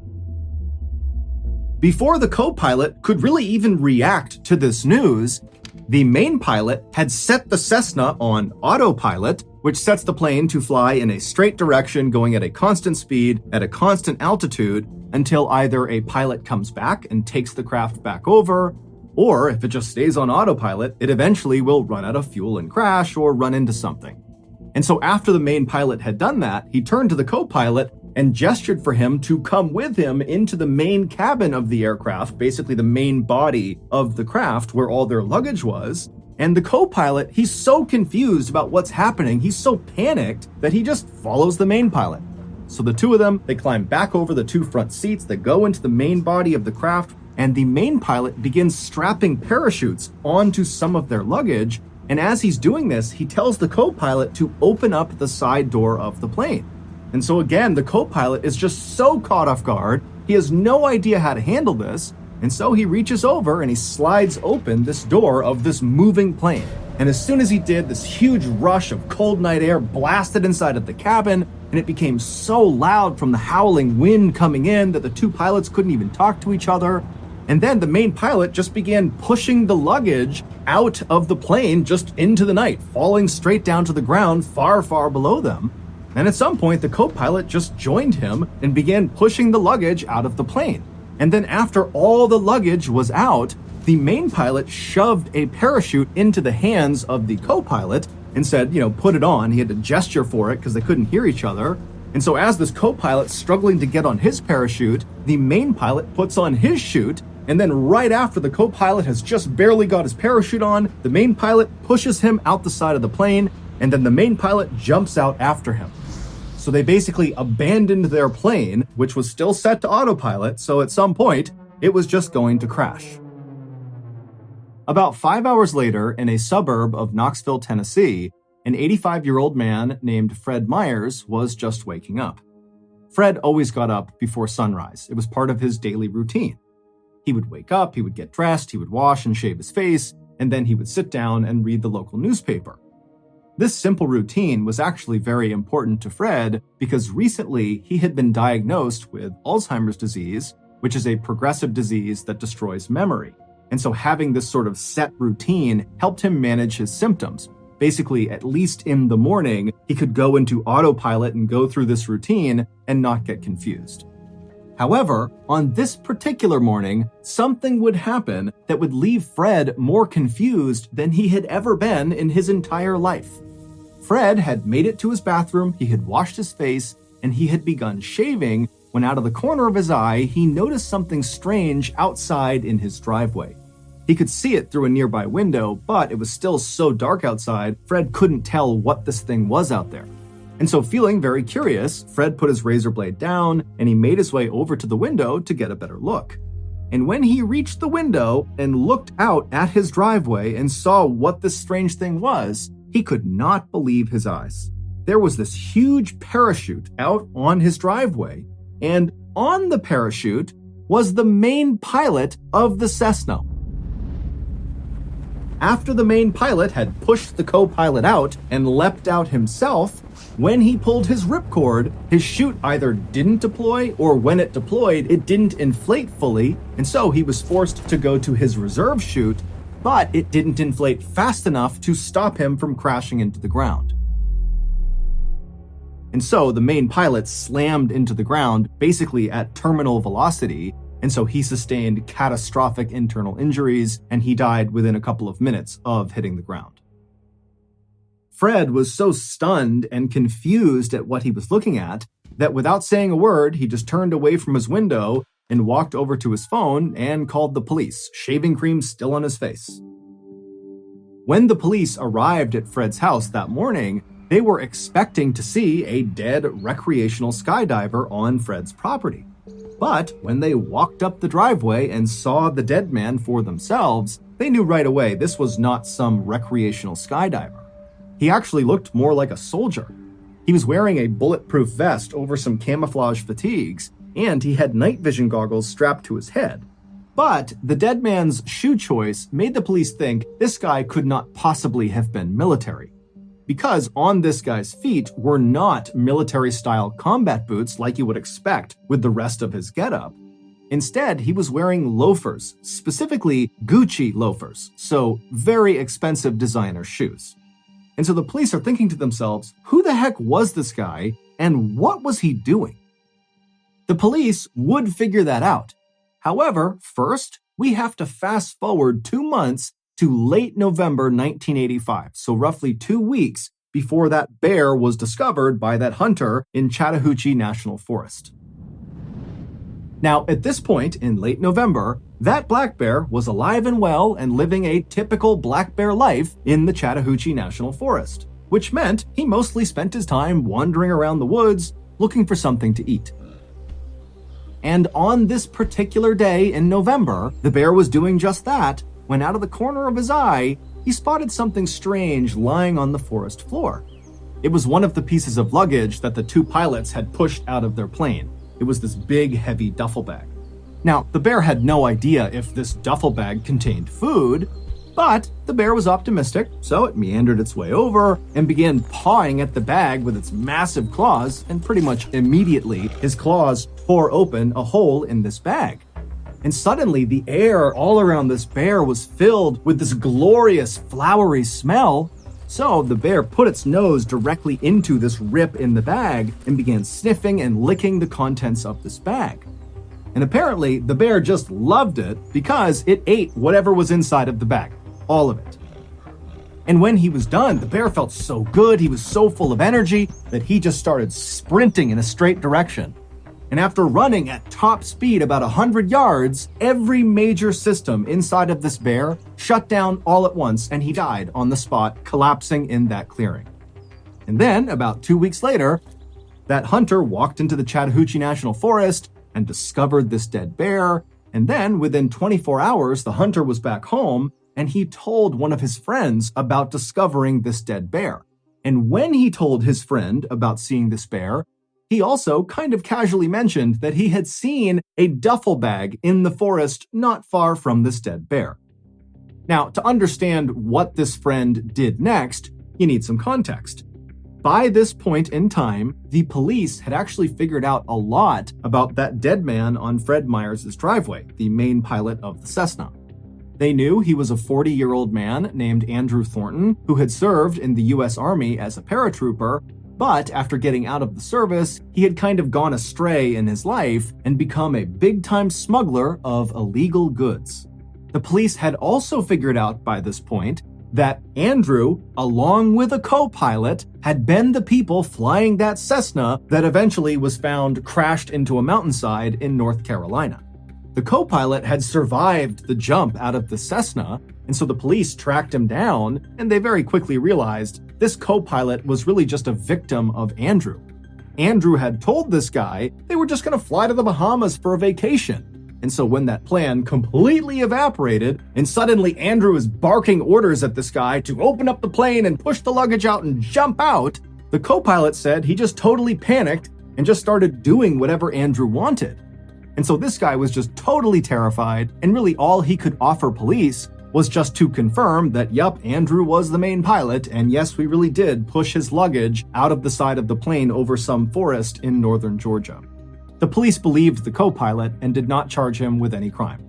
Before the co-pilot could really even react to this news, the main pilot had set the Cessna on autopilot, which sets the plane to fly in a straight direction going at a constant speed at a constant altitude until either a pilot comes back and takes the craft back over, or if it just stays on autopilot, it eventually will run out of fuel and crash or run into something. And so after the main pilot had done that, he turned to the co-pilot and gestured for him to come with him into the main cabin of the aircraft, basically the main body of the craft where all their luggage was. And the co-pilot, he's so confused about what's happening, he's so panicked that he just follows the main pilot. So the two of them, they climb back over the two front seats, they go into the main body of the craft, and the main pilot begins strapping parachutes onto some of their luggage. And as he's doing this, he tells the co-pilot to open up the side door of the plane. And so again, the co-pilot is just so caught off guard, he has no idea how to handle this, and so he reaches over and he slides open this door of this moving plane. And as soon as he did, this huge rush of cold night air blasted inside of the cabin, and it became so loud from the howling wind coming in that the two pilots couldn't even talk to each other. And then the main pilot just began pushing the luggage out of the plane just into the night, falling straight down to the ground far, far below them. And at some point, the co-pilot just joined him and began pushing the luggage out of the plane. And then after all the luggage was out, the main pilot shoved a parachute into the hands of the co-pilot and said, put it on. He had to gesture for it because they couldn't hear each other. And so as this co-pilot's struggling to get on his parachute, the main pilot puts on his chute. And then right after the co-pilot has just barely got his parachute on, the main pilot pushes him out the side of the plane, and then the main pilot jumps out after him. So they basically abandoned their plane, which was still set to autopilot, so at some point, it was just going to crash. About 5 hours later, in a suburb of Knoxville, Tennessee, an 85-year-old man named Fred Myers was just waking up. Fred always got up before sunrise. It was part of his daily routine. He would wake up, he would get dressed, he would wash and shave his face, and then he would sit down and read the local newspaper. This simple routine was actually very important to Fred because recently he had been diagnosed with Alzheimer's disease, which is a progressive disease that destroys memory. And so having this sort of set routine helped him manage his symptoms. Basically, at least in the morning, he could go into autopilot and go through this routine and not get confused. However, on this particular morning, something would happen that would leave Fred more confused than he had ever been in his entire life. Fred had made it to his bathroom, he had washed his face, and he had begun shaving when out of the corner of his eye, he noticed something strange outside in his driveway. He could see it through a nearby window, but it was still so dark outside, Fred couldn't tell what this thing was out there. And so feeling very curious, Fred put his razor blade down and he made his way over to the window to get a better look. And when he reached the window and looked out at his driveway and saw what this strange thing was, he could not believe his eyes. There was this huge parachute out on his driveway, and on the parachute was the main pilot of the Cessna. After the main pilot had pushed the co-pilot out and leapt out himself, when he pulled his ripcord, his chute either didn't deploy or when it deployed, it didn't inflate fully, and so he was forced to go to his reserve chute, but it didn't inflate fast enough to stop him from crashing into the ground. And so the main pilot slammed into the ground, basically at terminal velocity, and so he sustained catastrophic internal injuries, and he died within a couple of minutes of hitting the ground. Fred was so stunned and confused at what he was looking at that without saying a word, he just turned away from his window and walked over to his phone and called the police, shaving cream still on his face. When the police arrived at Fred's house that morning, they were expecting to see a dead recreational skydiver on Fred's property. But when they walked up the driveway and saw the dead man for themselves, they knew right away this was not some recreational skydiver. He actually looked more like a soldier. He was wearing a bulletproof vest over some camouflage fatigues, and he had night vision goggles strapped to his head. But the dead man's shoe choice made the police think this guy could not possibly have been military, because on this guy's feet were not military-style combat boots like you would expect with the rest of his getup. Instead, he was wearing loafers, specifically Gucci loafers, so very expensive designer shoes. And so the police are thinking to themselves, who the heck was this guy, and what was he doing? The police would figure that out. However, first, we have to fast forward 2 months to late November 1985, so roughly 2 weeks before that bear was discovered by that hunter in Chattahoochee National Forest. Now, at this point in late November, that black bear was alive and well and living a typical black bear life in the Chattahoochee National Forest, which meant he mostly spent his time wandering around the woods looking for something to eat. And on this particular day in November, the bear was doing just that when out of the corner of his eye, he spotted something strange lying on the forest floor. It was one of the pieces of luggage that the 2 pilots had pushed out of their plane. It was this big, heavy duffel bag. Now, the bear had no idea if this duffel bag contained food, but the bear was optimistic, so it meandered its way over and began pawing at the bag with its massive claws, and pretty much immediately, his claws tore open a hole in this bag. And suddenly, the air all around this bear was filled with this glorious, flowery smell. So the bear put its nose directly into this rip in the bag and began sniffing and licking the contents of this bag. And apparently, the bear just loved it because it ate whatever was inside of the bag. All of it. And when he was done, the bear felt so good, he was so full of energy that he just started sprinting in a straight direction. And after running at top speed about 100 yards, every major system inside of this bear shut down all at once and he died on the spot, collapsing in that clearing. And then, about 2 weeks later, that hunter walked into the Chattahoochee National Forest and discovered this dead bear. And then, within 24 hours, the hunter was back home and he told one of his friends about discovering this dead bear. And when he told his friend about seeing this bear, he also kind of casually mentioned that he had seen a duffel bag in the forest not far from this dead bear. Now, to understand what this friend did next, you need some context. By this point in time, the police had actually figured out a lot about that dead man on Fred Myers' driveway, the main pilot of the Cessna. They knew he was a 40-year-old man named Andrew Thornton, who had served in the U.S. Army as a paratrooper, but after getting out of the service, he had kind of gone astray in his life and become a big-time smuggler of illegal goods. The police had also figured out by this point that Andrew, along with a co-pilot, had been the people flying that Cessna that eventually was found crashed into a mountainside in North Carolina. The co-pilot had survived the jump out of the Cessna, and so the police tracked him down, and they very quickly realized this co-pilot was really just a victim of Andrew. Andrew had told this guy they were just going to fly to the Bahamas for a vacation. And so when that plan completely evaporated, and suddenly Andrew is barking orders at this guy to open up the plane and push the luggage out and jump out, the co-pilot said he just totally panicked and just started doing whatever Andrew wanted. And so this guy was just totally terrified, and really all he could offer police was just to confirm that, yup, Andrew was the main pilot, and yes, we really did push his luggage out of the side of the plane over some forest in northern Georgia. The police believed the co-pilot and did not charge him with any crime.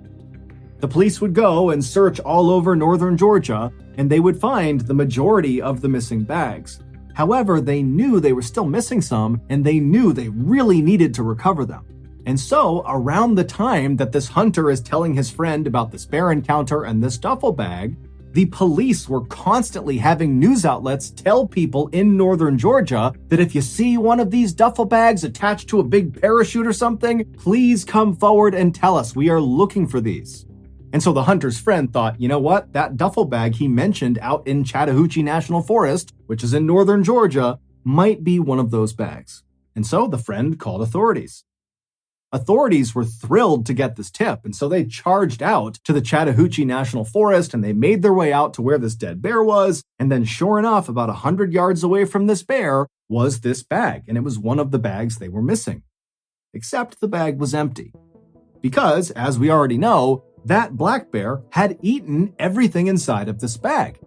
The police would go and search all over northern Georgia, and they would find the majority of the missing bags. However, they knew they were still missing some, and they knew they really needed to recover them. And so, around the time that this hunter is telling his friend about this bear encounter and this duffel bag, the police were constantly having news outlets tell people in northern Georgia that if you see one of these duffel bags attached to a big parachute or something, please come forward and tell us. We are looking for these. And so the hunter's friend thought, you know what? That duffel bag he mentioned out in Chattahoochee National Forest, which is in northern Georgia, might be one of those bags. And so the friend called authorities. Authorities were thrilled to get this tip, and so they charged out to the Chattahoochee National Forest, and they made their way out to where this dead bear was, and then sure enough, about 100 yards away from this bear was this bag, and it was one of the bags they were missing. Except the bag was empty. Because, as we already know, that black bear had eaten everything inside of this bag.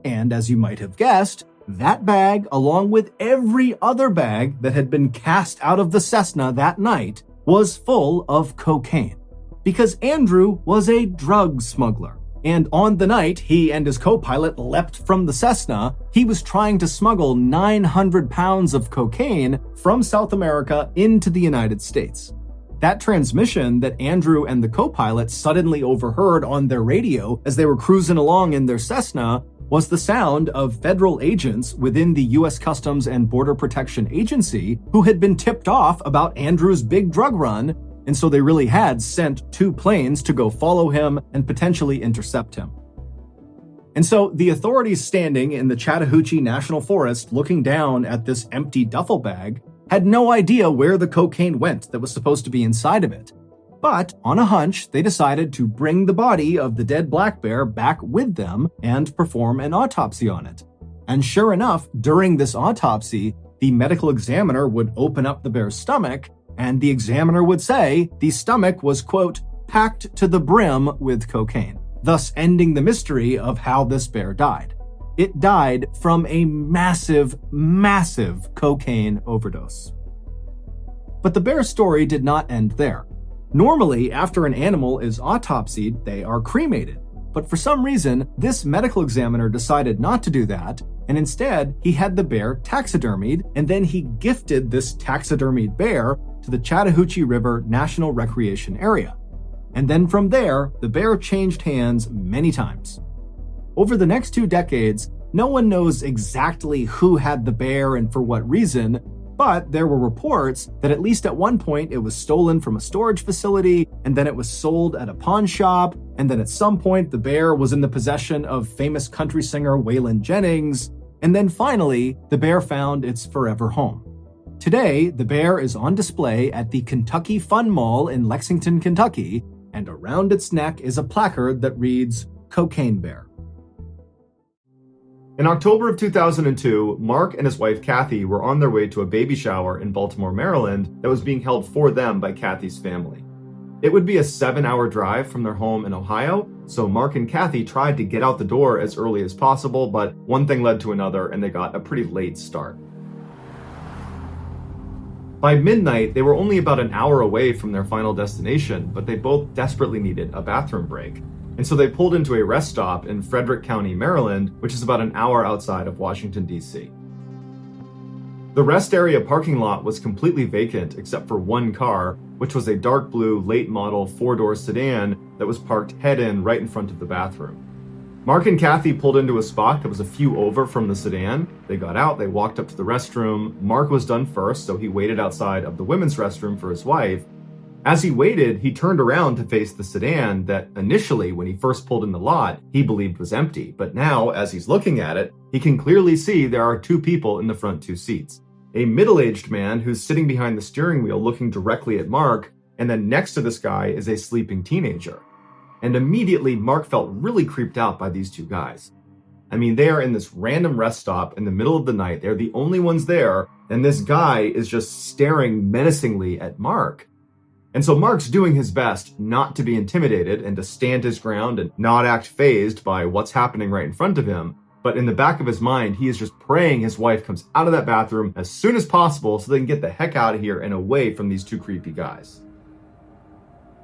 And as you might have guessed, that bag, along with every other bag that had been cast out of the Cessna that night, was full of cocaine. Because Andrew was a drug smuggler. And on the night he and his co-pilot leapt from the Cessna, he was trying to smuggle 900 pounds of cocaine from South America into the United States. That transmission that Andrew and the co-pilot suddenly overheard on their radio as they were cruising along in their Cessna was the sound of federal agents within the U.S. Customs and Border Protection Agency who had been tipped off about Andrew's big drug run, and so they really had sent 2 planes to go follow him and potentially intercept him. And so the authorities standing in the Chattahoochee National Forest looking down at this empty duffel bag had no idea where the cocaine went that was supposed to be inside of it. But, on a hunch, they decided to bring the body of the dead black bear back with them and perform an autopsy on it. And sure enough, during this autopsy, the medical examiner would open up the bear's stomach, and the examiner would say the stomach was, quote, packed to the brim with cocaine, thus ending the mystery of how this bear died. It died from a massive, massive cocaine overdose. But the bear's story did not end there. Normally, after an animal is autopsied, they are cremated. But for some reason, this medical examiner decided not to do that, and instead, he had the bear taxidermied, and then he gifted this taxidermied bear to the Chattahoochee River National Recreation Area. And then from there, the bear changed hands many times. Over the next 2 decades, no one knows exactly who had the bear and for what reason, but there were reports that at least at one point it was stolen from a storage facility, and then it was sold at a pawn shop, and then at some point the bear was in the possession of famous country singer Waylon Jennings, and then finally the bear found its forever home. Today, the bear is on display at the Kentucky Fun Mall in Lexington, Kentucky, and around its neck is a placard that reads, Cocaine Bear. In October of 2002, Mark and his wife Kathy were on their way to a baby shower in Baltimore, Maryland that was being held for them by Kathy's family. It would be a 7-hour drive from their home in Ohio, so Mark and Kathy tried to get out the door as early as possible, but one thing led to another and they got a pretty late start. By midnight, they were only about an hour away from their final destination, but they both desperately needed a bathroom break. And so they pulled into a rest stop in Frederick County, Maryland, which is about an hour outside of Washington, D.C. The rest area parking lot was completely vacant except for one car, which was a dark blue late model 4-door sedan that was parked head-in right in front of the bathroom. Mark and Kathy pulled into a spot that was a few over from the sedan. They got out, they walked up to the restroom. Mark was done first, so he waited outside of the women's restroom for his wife. As he waited, he turned around to face the sedan that initially, when he first pulled in the lot, he believed was empty. But now, as he's looking at it, he can clearly see there are 2 people in the front 2 seats. A middle-aged man who's sitting behind the steering wheel looking directly at Mark, and then next to this guy is a sleeping teenager. And immediately, Mark felt really creeped out by these 2 guys. I mean, they are in this random rest stop in the middle of the night. They're the only ones there, and this guy is just staring menacingly at Mark. And so Mark's doing his best not to be intimidated and to stand his ground and not act fazed by what's happening right in front of him. But in the back of his mind, he is just praying his wife comes out of that bathroom as soon as possible so they can get the heck out of here and away from these 2 creepy guys.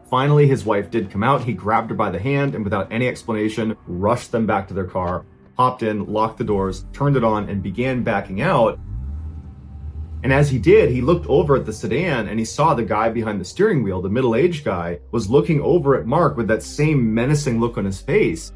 Finally, his wife did come out. He grabbed her by the hand and without any explanation, rushed them back to their car, hopped in, locked the doors, turned it on, and began backing out. And as he did, he looked over at the sedan and he saw the guy behind the steering wheel, the middle-aged guy, was looking over at Mark with that same menacing look on his face.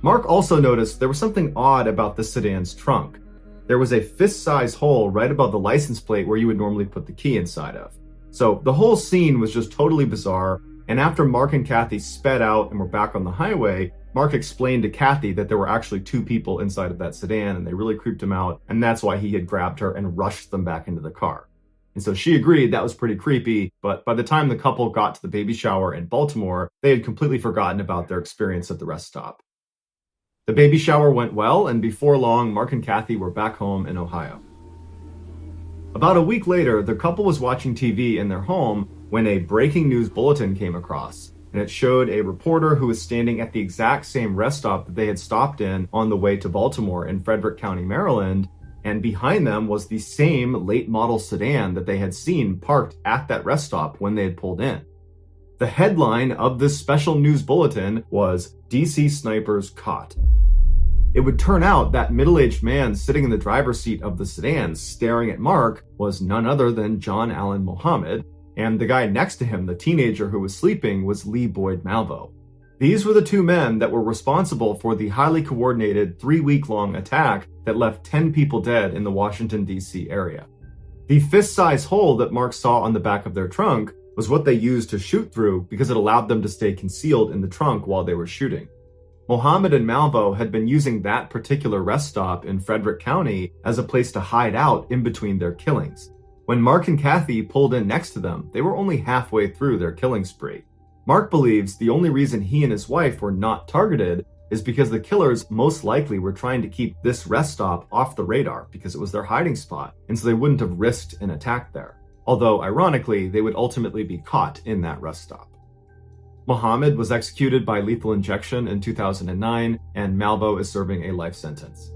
Mark also noticed there was something odd about the sedan's trunk. There was a fist-size hole right above the license plate where you would normally put the key inside of. So the whole scene was just totally bizarre, and after Mark and Kathy sped out and were back on the highway, Mark explained to Kathy that there were actually two people inside of that sedan and they really creeped him out, and that's why he had grabbed her and rushed them back into the car. And so she agreed that was pretty creepy, but by the time the couple got to the baby shower in Baltimore, they had completely forgotten about their experience at the rest stop. The baby shower went well, and before long, Mark and Kathy were back home in Ohio. About a week later, the couple was watching TV in their home when a breaking news bulletin came across, and it showed a reporter who was standing at the exact same rest stop that they had stopped in on the way to Baltimore in Frederick County, Maryland, and behind them was the same late model sedan that they had seen parked at that rest stop when they had pulled in. The headline of this special news bulletin was DC Snipers Caught. It would turn out that middle-aged man sitting in the driver's seat of the sedan staring at Mark was none other than John Allen Muhammad, and the guy next to him, the teenager who was sleeping, was Lee Boyd Malvo. These were the two men that were responsible for the highly coordinated 3-week-long attack that left 10 people dead in the Washington, D.C. area. The fist-sized hole that Mark saw on the back of their trunk was what they used to shoot through because it allowed them to stay concealed in the trunk while they were shooting. Muhammad and Malvo had been using that particular rest stop in Frederick County as a place to hide out in between their killings. When Mark and Kathy pulled in next to them, they were only halfway through their killing spree. Mark believes the only reason he and his wife were not targeted is because the killers most likely were trying to keep this rest stop off the radar because it was their hiding spot, and so they wouldn't have risked an attack there. Although, ironically, they would ultimately be caught in that rest stop. Muhammad was executed by lethal injection in 2009, and Malvo is serving a life sentence.